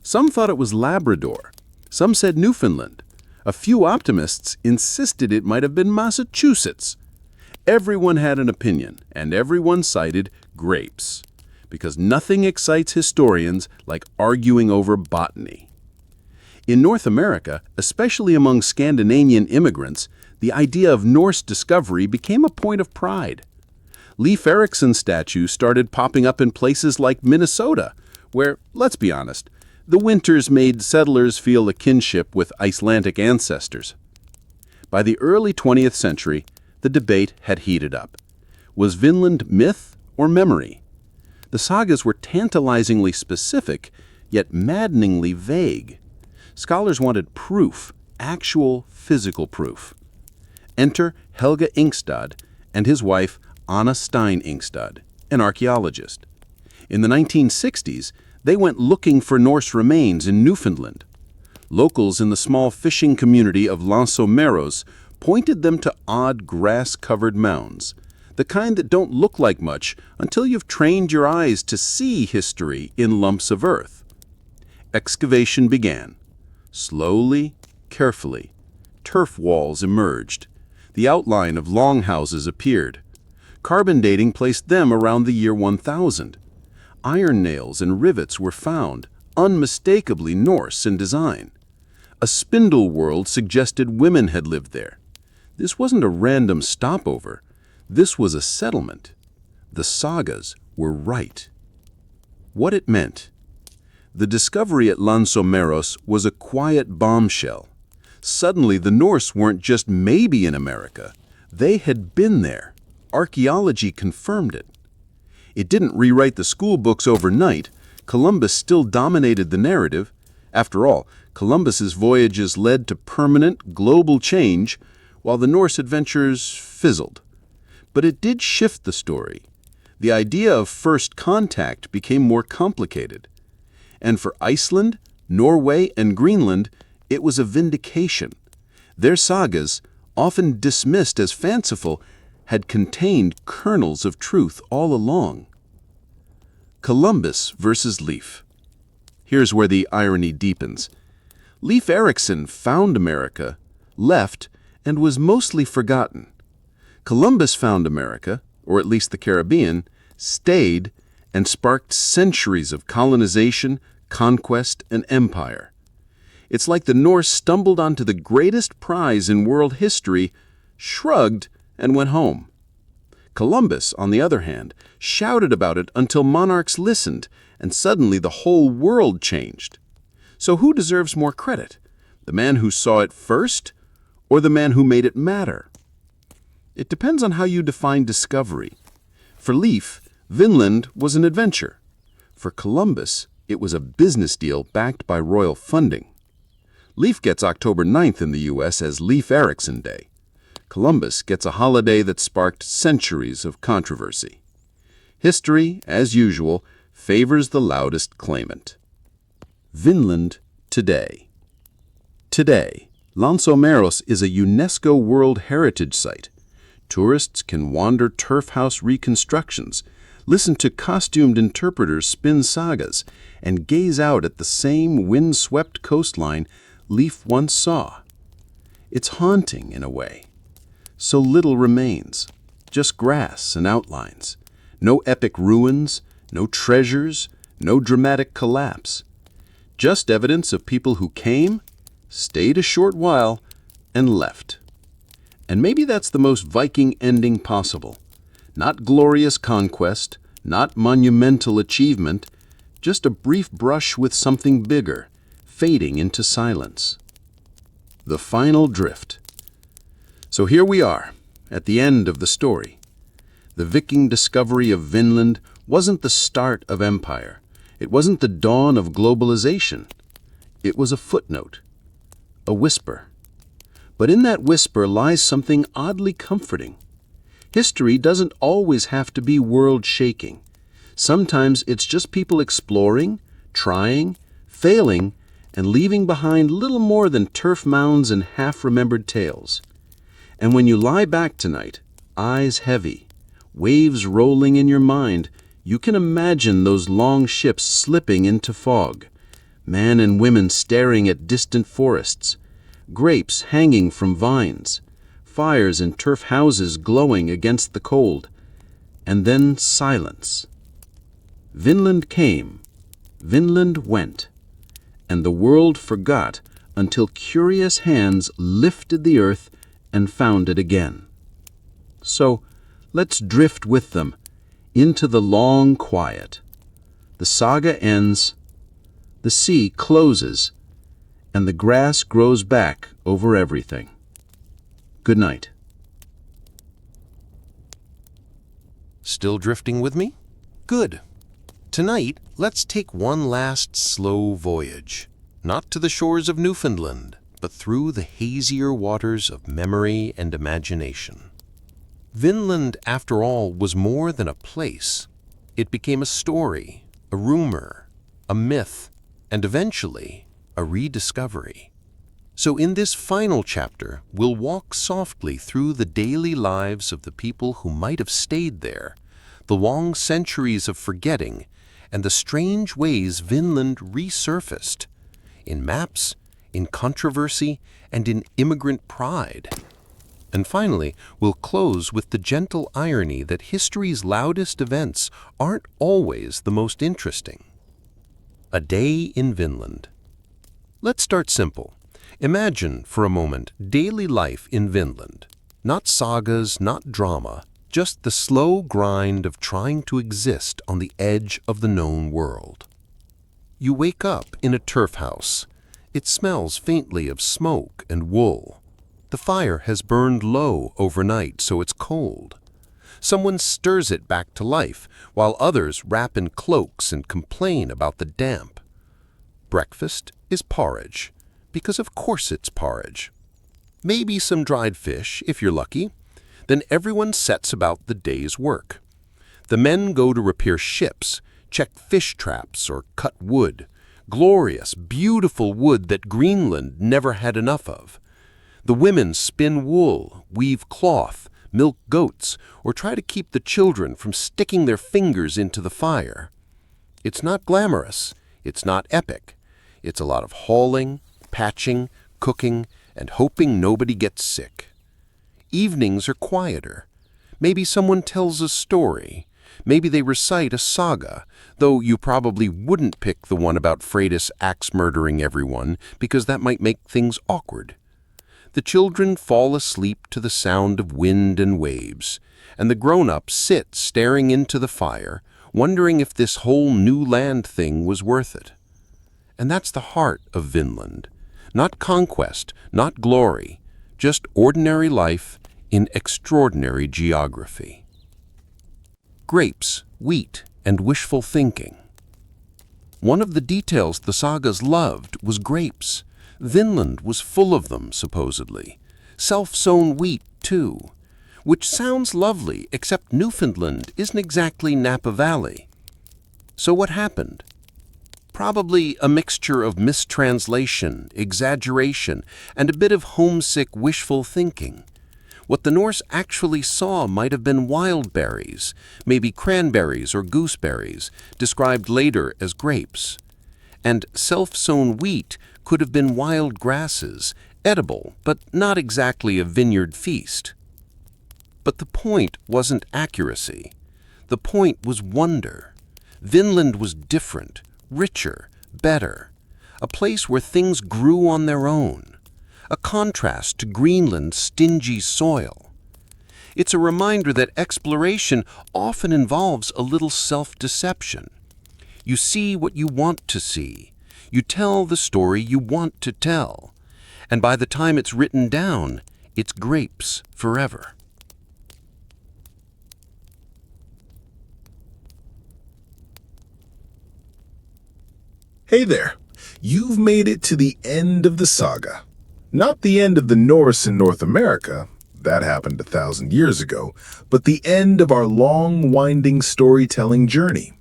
Some thought it was Labrador. Some said Newfoundland. A few optimists insisted it might have been Massachusetts. Everyone had an opinion, and everyone cited grapes, because nothing excites historians like arguing over botany. In North America, especially among Scandinavian immigrants, the idea of Norse discovery became a point of pride. Leif Erikson statues started popping up in places like Minnesota, where, let's be honest, the winters made settlers feel a kinship with Icelandic ancestors. By the early 20th century, the debate had heated up. Was Vinland myth or memory? The sagas were tantalizingly specific, yet maddeningly vague. Scholars wanted proof, actual physical proof. Enter Helge Ingstad and his wife Anna Stein Ingstad, an archaeologist. In the 1960s, they went looking for Norse remains in Newfoundland. Locals in the small fishing community of Lansomeros pointed them to odd grass-covered mounds, the kind that don't look like much until you've trained your eyes to see history in lumps of earth. Excavation began. Slowly, carefully, turf walls emerged. The outline of longhouses appeared. Carbon dating placed them around the year 1000. Iron nails and rivets were found, unmistakably Norse in design. A spindle world suggested women had lived there. This wasn't a random stopover. This was a settlement. The sagas were right. What it meant. The discovery at Lansomeros was a quiet bombshell. Suddenly, the Norse weren't just maybe in America. They had been there. Archaeology confirmed it. It didn't rewrite the school books overnight. Columbus still dominated the narrative. After all, Columbus's voyages led to permanent global change, while the Norse adventures fizzled. But it did shift the story. The idea of first contact became more complicated. And for Iceland, Norway, and Greenland, it was a vindication. Their sagas, often dismissed as fanciful, had contained kernels of truth all along. Columbus versus Leif. Here's where the irony deepens. Leif Erikson found America, left, and was mostly forgotten. Columbus found America, or at least the Caribbean, stayed, and sparked centuries of colonization, conquest, and empire. It's like the Norse stumbled onto the greatest prize in world history, shrugged, and went home. Columbus, on the other hand, shouted about it until monarchs listened, and suddenly the whole world changed. So who deserves more credit? The man who saw it first, or the man who made it matter? It depends on how you define discovery. For Leif, Vinland was an adventure. For Columbus, it was a business deal backed by royal funding. Leif gets October 9th in the U.S. as Leif Erikson Day. Columbus gets a holiday that sparked centuries of controversy. History, as usual, favors the loudest claimant. Vinland today. Today, Lansomeros is a UNESCO World Heritage Site. Tourists can wander turf house reconstructions, listen to costumed interpreters spin sagas, and gaze out at the same wind-swept coastline Leif once saw. It's haunting in a way. So little remains, just grass and outlines. No epic ruins, no treasures, no dramatic collapse. Just evidence of people who came, stayed a short while, and left. And maybe that's the most Viking ending possible. Not glorious conquest, not monumental achievement, just a brief brush with something bigger, fading into silence. The final drift. So here we are, at the end of the story. The Viking discovery of Vinland wasn't the start of empire. It wasn't the dawn of globalization. It was a footnote, a whisper. But in that whisper lies something oddly comforting. History doesn't always have to be world-shaking. Sometimes it's just people exploring, trying, failing, and leaving behind little more than turf mounds and half-remembered tales. And when you lie back tonight, eyes heavy, waves rolling in your mind, you can imagine those long ships slipping into fog, men and women staring at distant forests, grapes hanging from vines, fires in turf houses glowing against the cold, and then silence. Vinland came, Vinland went, and the world forgot until curious hands lifted the earth and found it again. So let's drift with them into the long quiet. The saga ends, the sea closes, and the grass grows back over everything. Good night. Still drifting with me? Good. Tonight, let's take one last slow voyage, not to the shores of Newfoundland, but through the hazier waters of memory and imagination. Vinland, after all, was more than a place. It became a story, a rumor, a myth, and eventually, a rediscovery. So in this final chapter, we'll walk softly through the daily lives of the people who might have stayed there, the long centuries of forgetting, and the strange ways Vinland resurfaced, in maps, in controversy, and in immigrant pride. And finally, we'll close with the gentle irony that history's loudest events aren't always the most interesting. A day in Vinland. Let's start simple. Imagine, for a moment, daily life in Vinland. Not sagas, not drama, just the slow grind of trying to exist on the edge of the known world. You wake up in a turf house. It smells faintly of smoke and wool. The fire has burned low overnight, so it's cold. Someone stirs it back to life, while others wrap in cloaks and complain about the damp. Breakfast is porridge, because of course it's porridge. Maybe some dried fish, if you're lucky. Then everyone sets about the day's work. The men go to repair ships, check fish traps, or cut wood. Glorious, beautiful wood that Greenland never had enough of. The women spin wool, weave cloth, milk goats, or try to keep the children from sticking their fingers into the fire. It's not glamorous. It's not epic. It's a lot of hauling, patching, cooking, and hoping nobody gets sick. Evenings are quieter. Maybe someone tells a story. Maybe they recite a saga, though you probably wouldn't pick the one about Freydis axe-murdering everyone, because that might make things awkward. The children fall asleep to the sound of wind and waves, and the grown-ups sit staring into the fire, wondering if this whole new land thing was worth it. And that's the heart of Vinland. Not conquest, not glory, just ordinary life in extraordinary geography. Grapes, wheat, and wishful thinking. One of the details the sagas loved was grapes. Vinland was full of them, supposedly. Self-sown wheat, too. Which sounds lovely, except Newfoundland isn't exactly Napa Valley. So what happened? Probably a mixture of mistranslation, exaggeration, and a bit of homesick wishful thinking. What the Norse actually saw might have been wild berries, maybe cranberries or gooseberries, described later as grapes. And self-sown wheat could have been wild grasses, edible, but not exactly a vineyard feast. But the point wasn't accuracy. The point was wonder. Vinland was different, richer, better. A place where things grew on their own. A contrast to Greenland's stingy soil. It's a reminder that exploration often involves a little self-deception. You see what you want to see. You tell the story you want to tell. And by the time it's written down, it's grapes forever. Hey there, you've made it to the end of the saga. Not the end of the Norse in North America, that happened 1,000 years ago, but the end of our long, winding storytelling journey.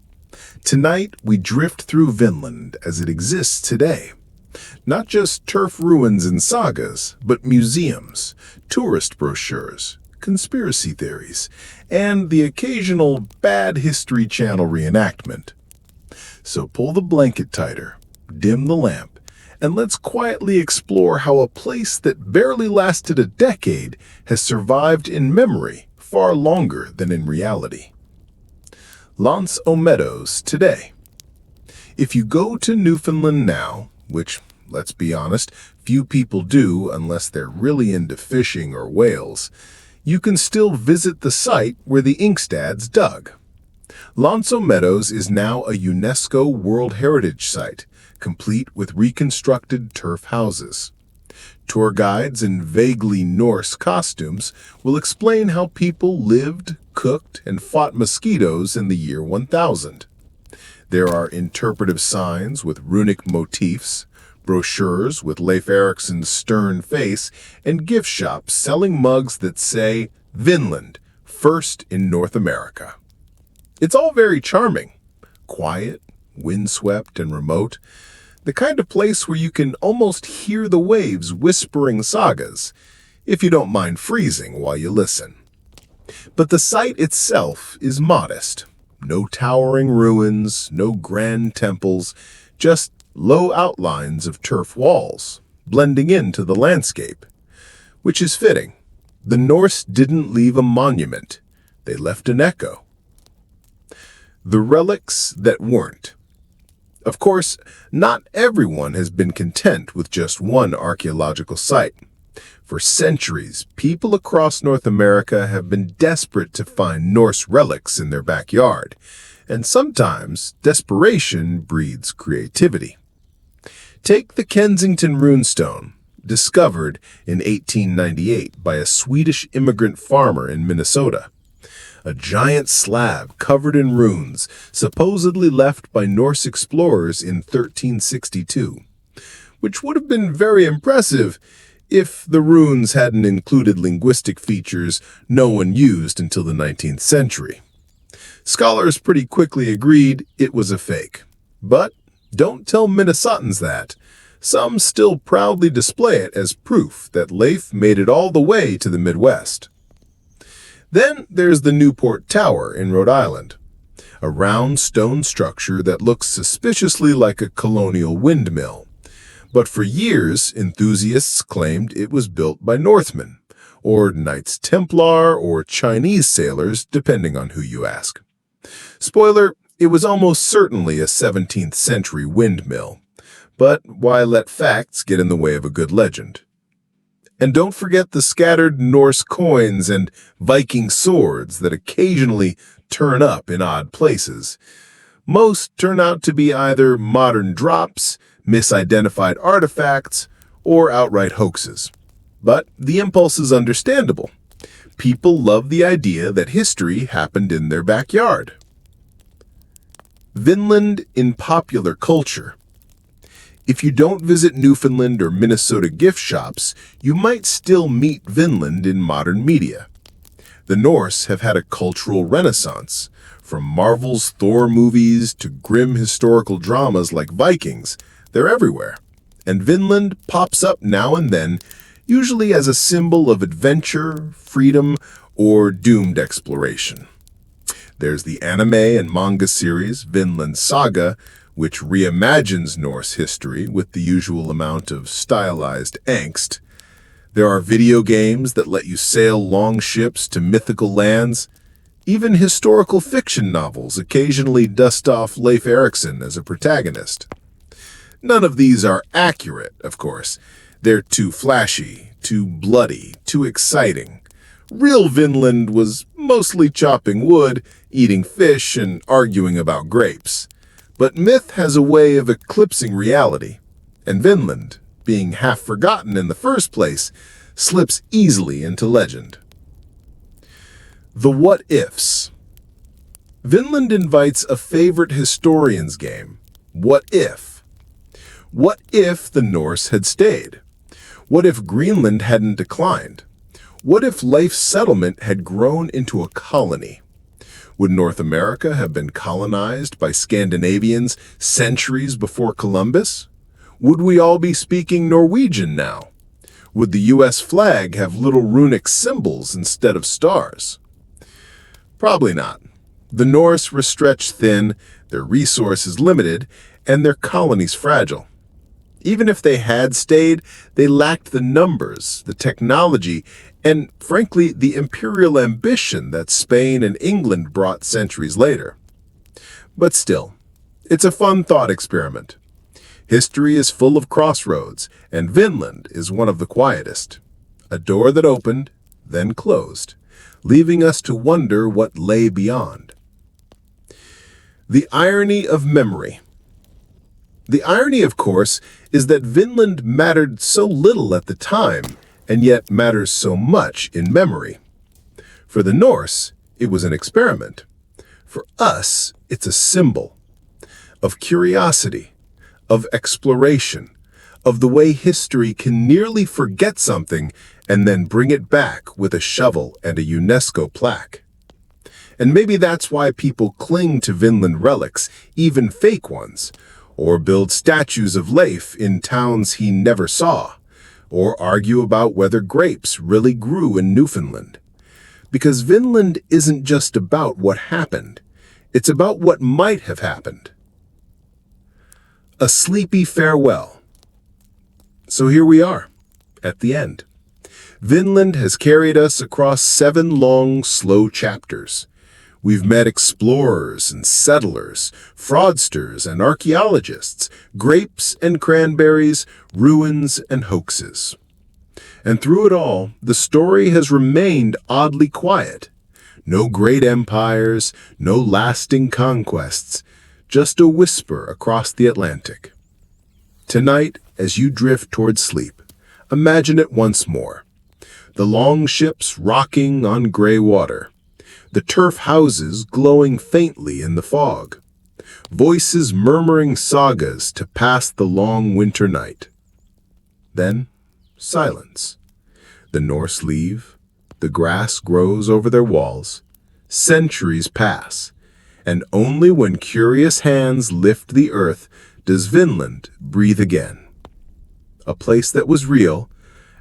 Tonight, we drift through Vinland as it exists today. Not just turf ruins and sagas, but museums, tourist brochures, conspiracy theories, and the occasional bad History Channel reenactment. So pull the blanket tighter, dim the lamp, and let's quietly explore how a place that barely lasted a decade has survived in memory far longer than in reality. Lance o Meadows today. If you go to Newfoundland now, which, let's be honest, few people do unless they're really into fishing or whales, you can still visit the site where the Inkstads dug. Lance o Meadows is now a UNESCO World Heritage Site, complete with reconstructed turf houses. Tour guides in vaguely Norse costumes will explain how people lived, cooked, and fought mosquitoes in the year 1000. There are interpretive signs with runic motifs, brochures with Leif Erikson's stern face, and gift shops selling mugs that say, Vinland, first in North America. It's all very charming, quiet, windswept, and remote, the kind of place where you can almost hear the waves whispering sagas, if you don't mind freezing while you listen. But the site itself is modest. No towering ruins, no grand temples, just low outlines of turf walls, blending into the landscape. Which is fitting. The Norse didn't leave a monument. They left an echo. The relics that weren't. Of course, not everyone has been content with just one archaeological site. For centuries, people across North America have been desperate to find Norse relics in their backyard, and sometimes desperation breeds creativity. Take the Kensington runestone, discovered in 1898 by a Swedish immigrant farmer in Minnesota. A giant slab covered in runes, supposedly left by Norse explorers in 1362, which would have been very impressive if the runes hadn't included linguistic features no one used until the 19th century. Scholars pretty quickly agreed it was a fake. But don't tell Minnesotans that. Some still proudly display it as proof that Leif made it all the way to the Midwest. Then there's the Newport Tower in Rhode Island, a round stone structure that looks suspiciously like a colonial windmill. But for years, enthusiasts claimed it was built by Northmen, or Knights Templar, or Chinese sailors, depending on who you ask. Spoiler, it was almost certainly a 17th century windmill. But why let facts get in the way of a good legend? And don't forget the scattered Norse coins and Viking swords that occasionally turn up in odd places. Most turn out to be either modern drops, misidentified artifacts, or outright hoaxes. But the impulse is understandable. People love the idea that history happened in their backyard. Vinland in popular culture. If you don't visit Newfoundland or Minnesota gift shops, you might still meet Vinland in modern media. The Norse have had a cultural renaissance. From Marvel's Thor movies to grim historical dramas like Vikings, they're everywhere. And Vinland pops up now and then usually as a symbol of adventure, freedom, or doomed exploration. There's the anime and manga series Vinland Saga, which reimagines Norse history with the usual amount of stylized angst. There are video games that let you sail long ships to mythical lands. Even historical fiction novels occasionally dust off Leif Erikson as a protagonist. None of these are accurate, of course. They're too flashy, too bloody, too exciting. Real Vinland was mostly chopping wood, eating fish, and arguing about grapes. But myth has a way of eclipsing reality, and Vinland, being half forgotten in the first place, slips easily into legend. The what-ifs. Vinland invites a favorite historian's game. What if? What if the Norse had stayed? What if Greenland hadn't declined? What if Leif's settlement had grown into a colony? Would North America have been colonized by Scandinavians centuries before Columbus? Would we all be speaking Norwegian now? Would the U.S. flag have little runic symbols instead of stars? Probably not. The Norse were stretched thin, their resources limited, and their colonies fragile. Even if they had stayed, they lacked the numbers, the technology, and, frankly, the imperial ambition that Spain and England brought centuries later. But still, it's a fun thought experiment. History is full of crossroads, and Vinland is one of the quietest. A door that opened, then closed, leaving us to wonder what lay beyond. The irony of memory. The irony, of course, is that Vinland mattered so little at the time, and yet matters so much in memory. For the Norse, it was an experiment. For us, it's a symbol of curiosity, of exploration, of the way history can nearly forget something and then bring it back with a shovel and a UNESCO plaque. And maybe that's why people cling to Vinland relics, even fake ones, or build statues of Leif in towns he never saw, or argue about whether grapes really grew in Newfoundland. Because Vinland isn't just about what happened, it's about what might have happened. A sleepy farewell. So here we are, at the end. Vinland has carried us across 7 long, slow chapters. We've met explorers and settlers, fraudsters and archaeologists, grapes and cranberries, ruins and hoaxes. And through it all, the story has remained oddly quiet. No great empires, no lasting conquests, just a whisper across the Atlantic. Tonight, as you drift toward sleep, imagine it once more. The long ships rocking on gray water. The turf houses glowing faintly in the fog. Voices murmuring sagas to pass the long winter night. Then, silence. The Norse leave. The grass grows over their walls. Centuries pass. And only when curious hands lift the earth does Vinland breathe again. A place that was real,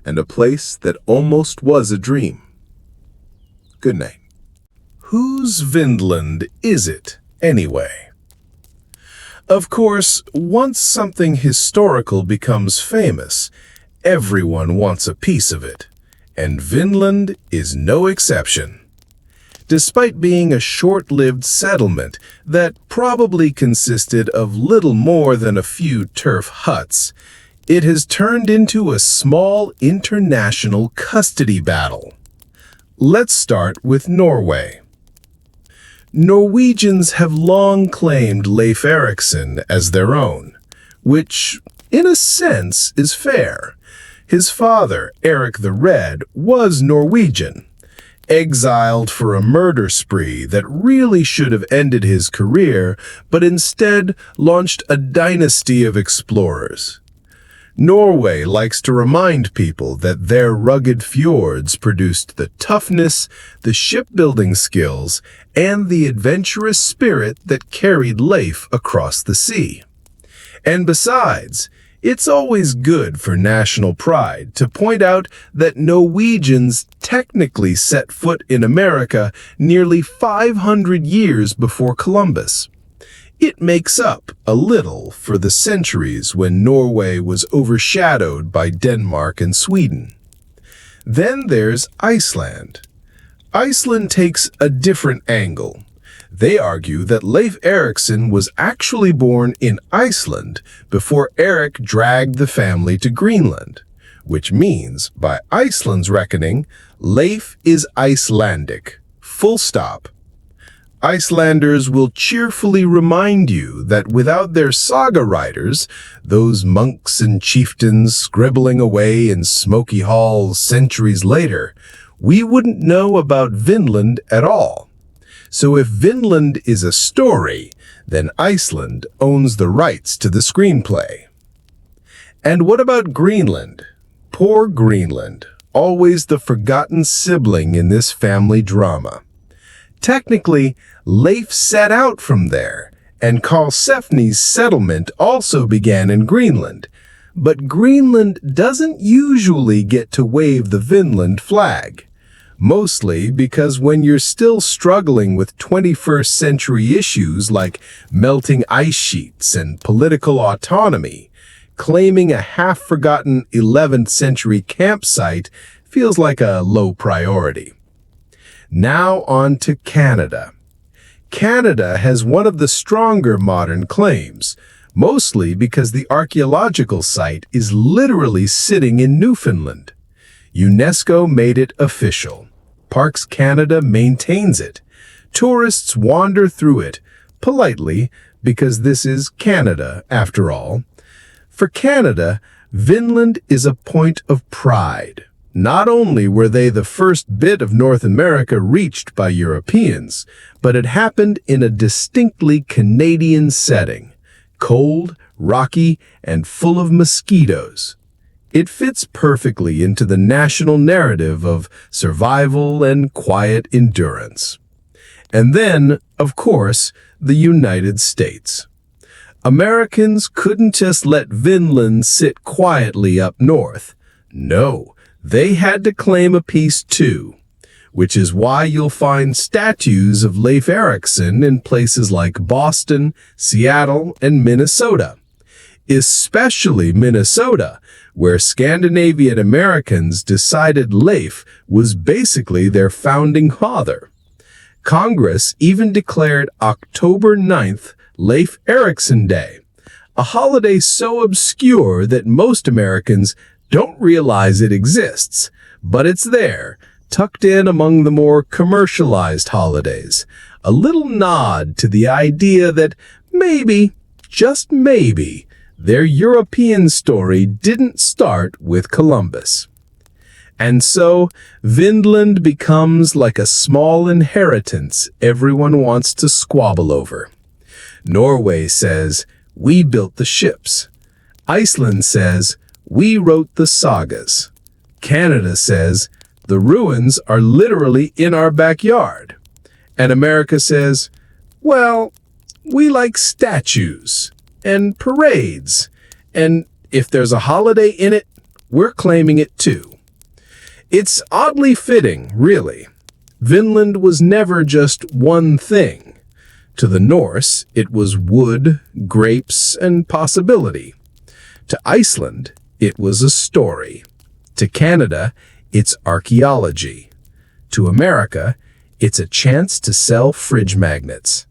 and a place that almost was a dream. Good night. Whose Vinland is it, anyway? Of course, once something historical becomes famous, everyone wants a piece of it, and Vinland is no exception. Despite being a short-lived settlement that probably consisted of little more than a few turf huts, it has turned into a small international custody battle. Let's start with Norway. Norwegians have long claimed Leif Erikson as their own, which, in a sense, is fair. His father, Eric the Red, was Norwegian, exiled for a murder spree that really should have ended his career, but instead launched a dynasty of explorers. Norway likes to remind people that their rugged fjords produced the toughness, the shipbuilding skills, and the adventurous spirit that carried Leif across the sea. And besides, It's always good for national pride to point out that Norwegians technically set foot in America nearly 500 years before Columbus. It makes up a little for the centuries when Norway was overshadowed by Denmark and Sweden. Then there's Iceland. Iceland takes a different angle. They argue that Leif Erikson was actually born in Iceland before Erik dragged the family to Greenland, which means, by Iceland's reckoning, Leif is Icelandic. Full stop. Icelanders will cheerfully remind you that without their saga writers, those monks and chieftains scribbling away in smoky halls centuries later, we wouldn't know about Vinland at all. So if Vinland is a story, then Iceland owns the rights to the screenplay. And what about Greenland? Poor Greenland, always the forgotten sibling in this family drama. Technically, Leif set out from there, and Karlsefni's settlement also began in Greenland. But Greenland doesn't usually get to wave the Vinland flag. Mostly because when you're still struggling with 21st century issues like melting ice sheets and political autonomy, claiming a half-forgotten 11th century campsite feels like a low priority. Now on to Canada. Canada has one of the stronger modern claims, mostly because the archaeological site is literally sitting in Newfoundland. UNESCO made it official. Parks Canada maintains it. Tourists wander through it, politely, because this is Canada, after all. For Canada, Vinland is a point of pride. Not only were they the first bit of North America reached by Europeans, but it happened in a distinctly Canadian setting, cold, rocky, and full of mosquitoes. It fits perfectly into the national narrative of survival and quiet endurance. And then, of course, the United States. Americans couldn't just let Vinland sit quietly up north. No. They had to claim a piece too, which is why you'll find statues of Leif Erikson in places like Boston, Seattle, and Minnesota. Especially Minnesota, where Scandinavian Americans decided Leif was basically their founding father. Congress even declared October 9th Leif Erikson Day, a holiday so obscure that most Americans don't realize it exists, but it's there, tucked in among the more commercialized holidays, a little nod to the idea that maybe, just maybe, their European story didn't start with Columbus. And so, Vinland becomes like a small inheritance everyone wants to squabble over. Norway says, "We built the ships." Iceland says, "We wrote the sagas." Canada says, "The ruins are literally in our backyard." And America says, "Well, we like statues and parades, and if there's a holiday in it, we're claiming it too." It's oddly fitting, really. Vinland was never just one thing. To the Norse, it was wood, grapes, and possibility. To Iceland, it was a story. To Canada, it's archaeology. To America, it's a chance to sell fridge magnets.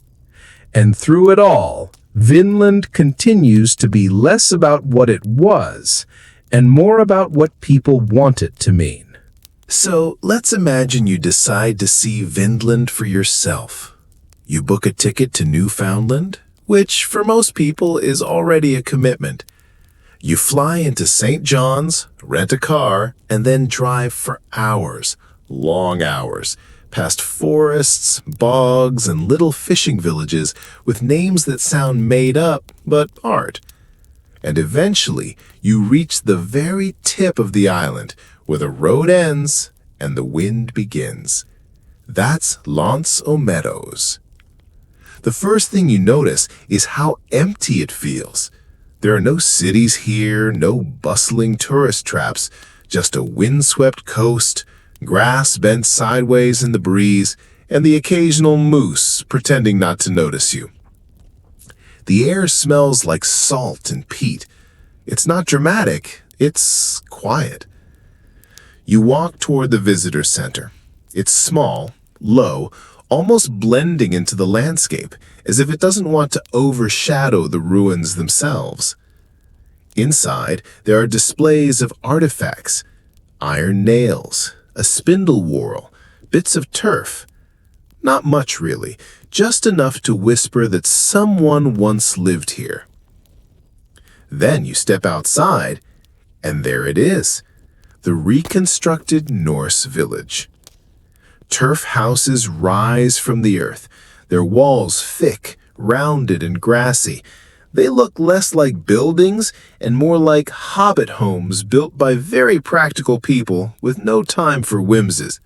And through it all, Vinland continues to be less about what it was and more about what people want it to mean. So let's imagine you decide to see Vinland for yourself. You book a ticket to Newfoundland, which for most people is already a commitment. You fly into St. John's, rent a car, and then drive for hours, long hours, past forests, bogs, and little fishing villages with names that sound made up but aren't. And eventually, you reach the very tip of the island, where the road ends and the wind begins. That's Lance o' Meadows. The first thing you notice is how empty it feels. There are no cities here, no bustling tourist traps, just a windswept coast, grass bent sideways in the breeze, and the occasional moose pretending not to notice you. The air smells like salt and peat. It's not dramatic, it's quiet. You walk toward the visitor center. It's small, low, almost blending into the landscape, as if it doesn't want to overshadow the ruins themselves. Inside, there are displays of artifacts, iron nails, a spindle whorl, bits of turf. Not much, really, just enough to whisper that someone once lived here. Then you step outside, and there it is, the reconstructed Norse village. Turf houses rise from the earth, their walls thick, rounded, and grassy. They look less like buildings and more like hobbit homes built by very practical people with no time for whimsies.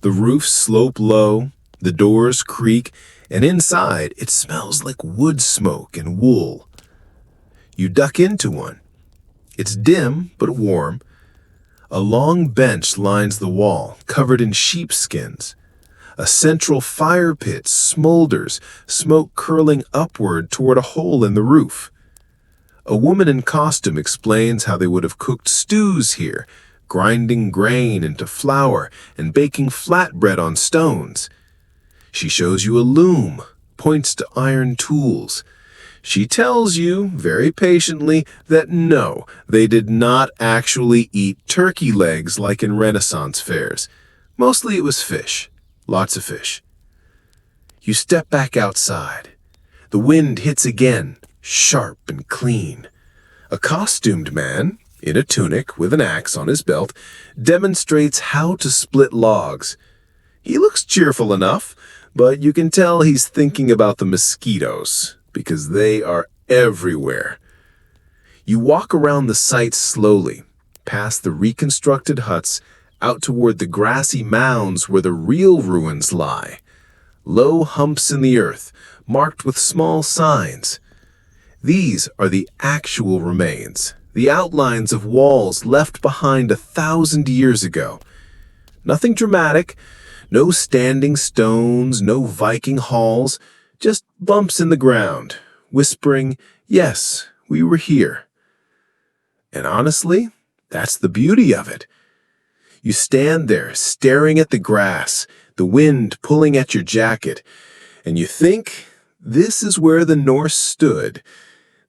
The roofs slope low, the doors creak, and inside it smells like wood smoke and wool. You duck into one. It's dim but warm. A long bench lines the wall, covered in sheepskins. A central fire pit smolders, smoke curling upward toward a hole in the roof. A woman in costume explains how they would have cooked stews here, grinding grain into flour and baking flatbread on stones. She shows you a loom, points to iron tools. She tells you, very patiently, that no, they did not actually eat turkey legs like in Renaissance fairs. Mostly it was fish. Lots of fish. You step back outside. The wind hits again, sharp and clean. A costumed man, in a tunic with an axe on his belt, demonstrates how to split logs. He looks cheerful enough, but you can tell he's thinking about the mosquitoes, because they are everywhere. You walk around the site slowly, past the reconstructed huts, out toward the grassy mounds where the real ruins lie. Low humps in the earth, marked with small signs. These are the actual remains, the outlines of walls left behind 1,000 years ago. Nothing dramatic, no standing stones, no Viking halls, just bumps in the ground, whispering, yes, we were here. And honestly, that's the beauty of it. You stand there staring at the grass, the wind pulling at your jacket, and you think, this is where the Norse stood.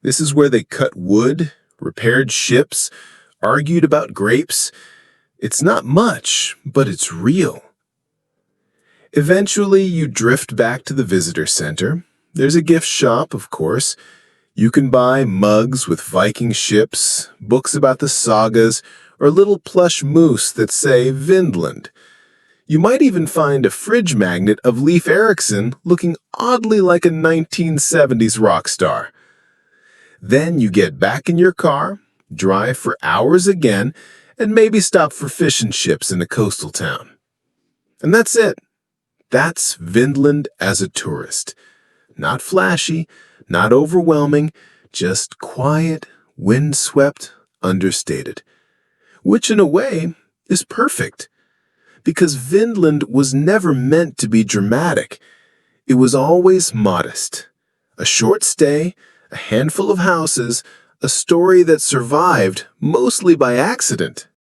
This is where they cut wood, repaired ships, argued about grapes. It's not much, but it's real. Eventually, you drift back to the visitor center. There's a gift shop, of course. You can buy mugs with Viking ships, books about the sagas, or little plush moose that say Vinland. You might even find a fridge magnet of Leif Erikson looking oddly like a 1970s rock star. Then you get back in your car, drive for hours again, and maybe stop for fish and chips in a coastal town. And that's it. That's Vinland as a tourist. Not flashy, not overwhelming, just quiet, windswept, understated. Which in a way is perfect. Because Vinland was never meant to be dramatic. It was always modest. A short stay, a handful of houses, a story that survived mostly by accident.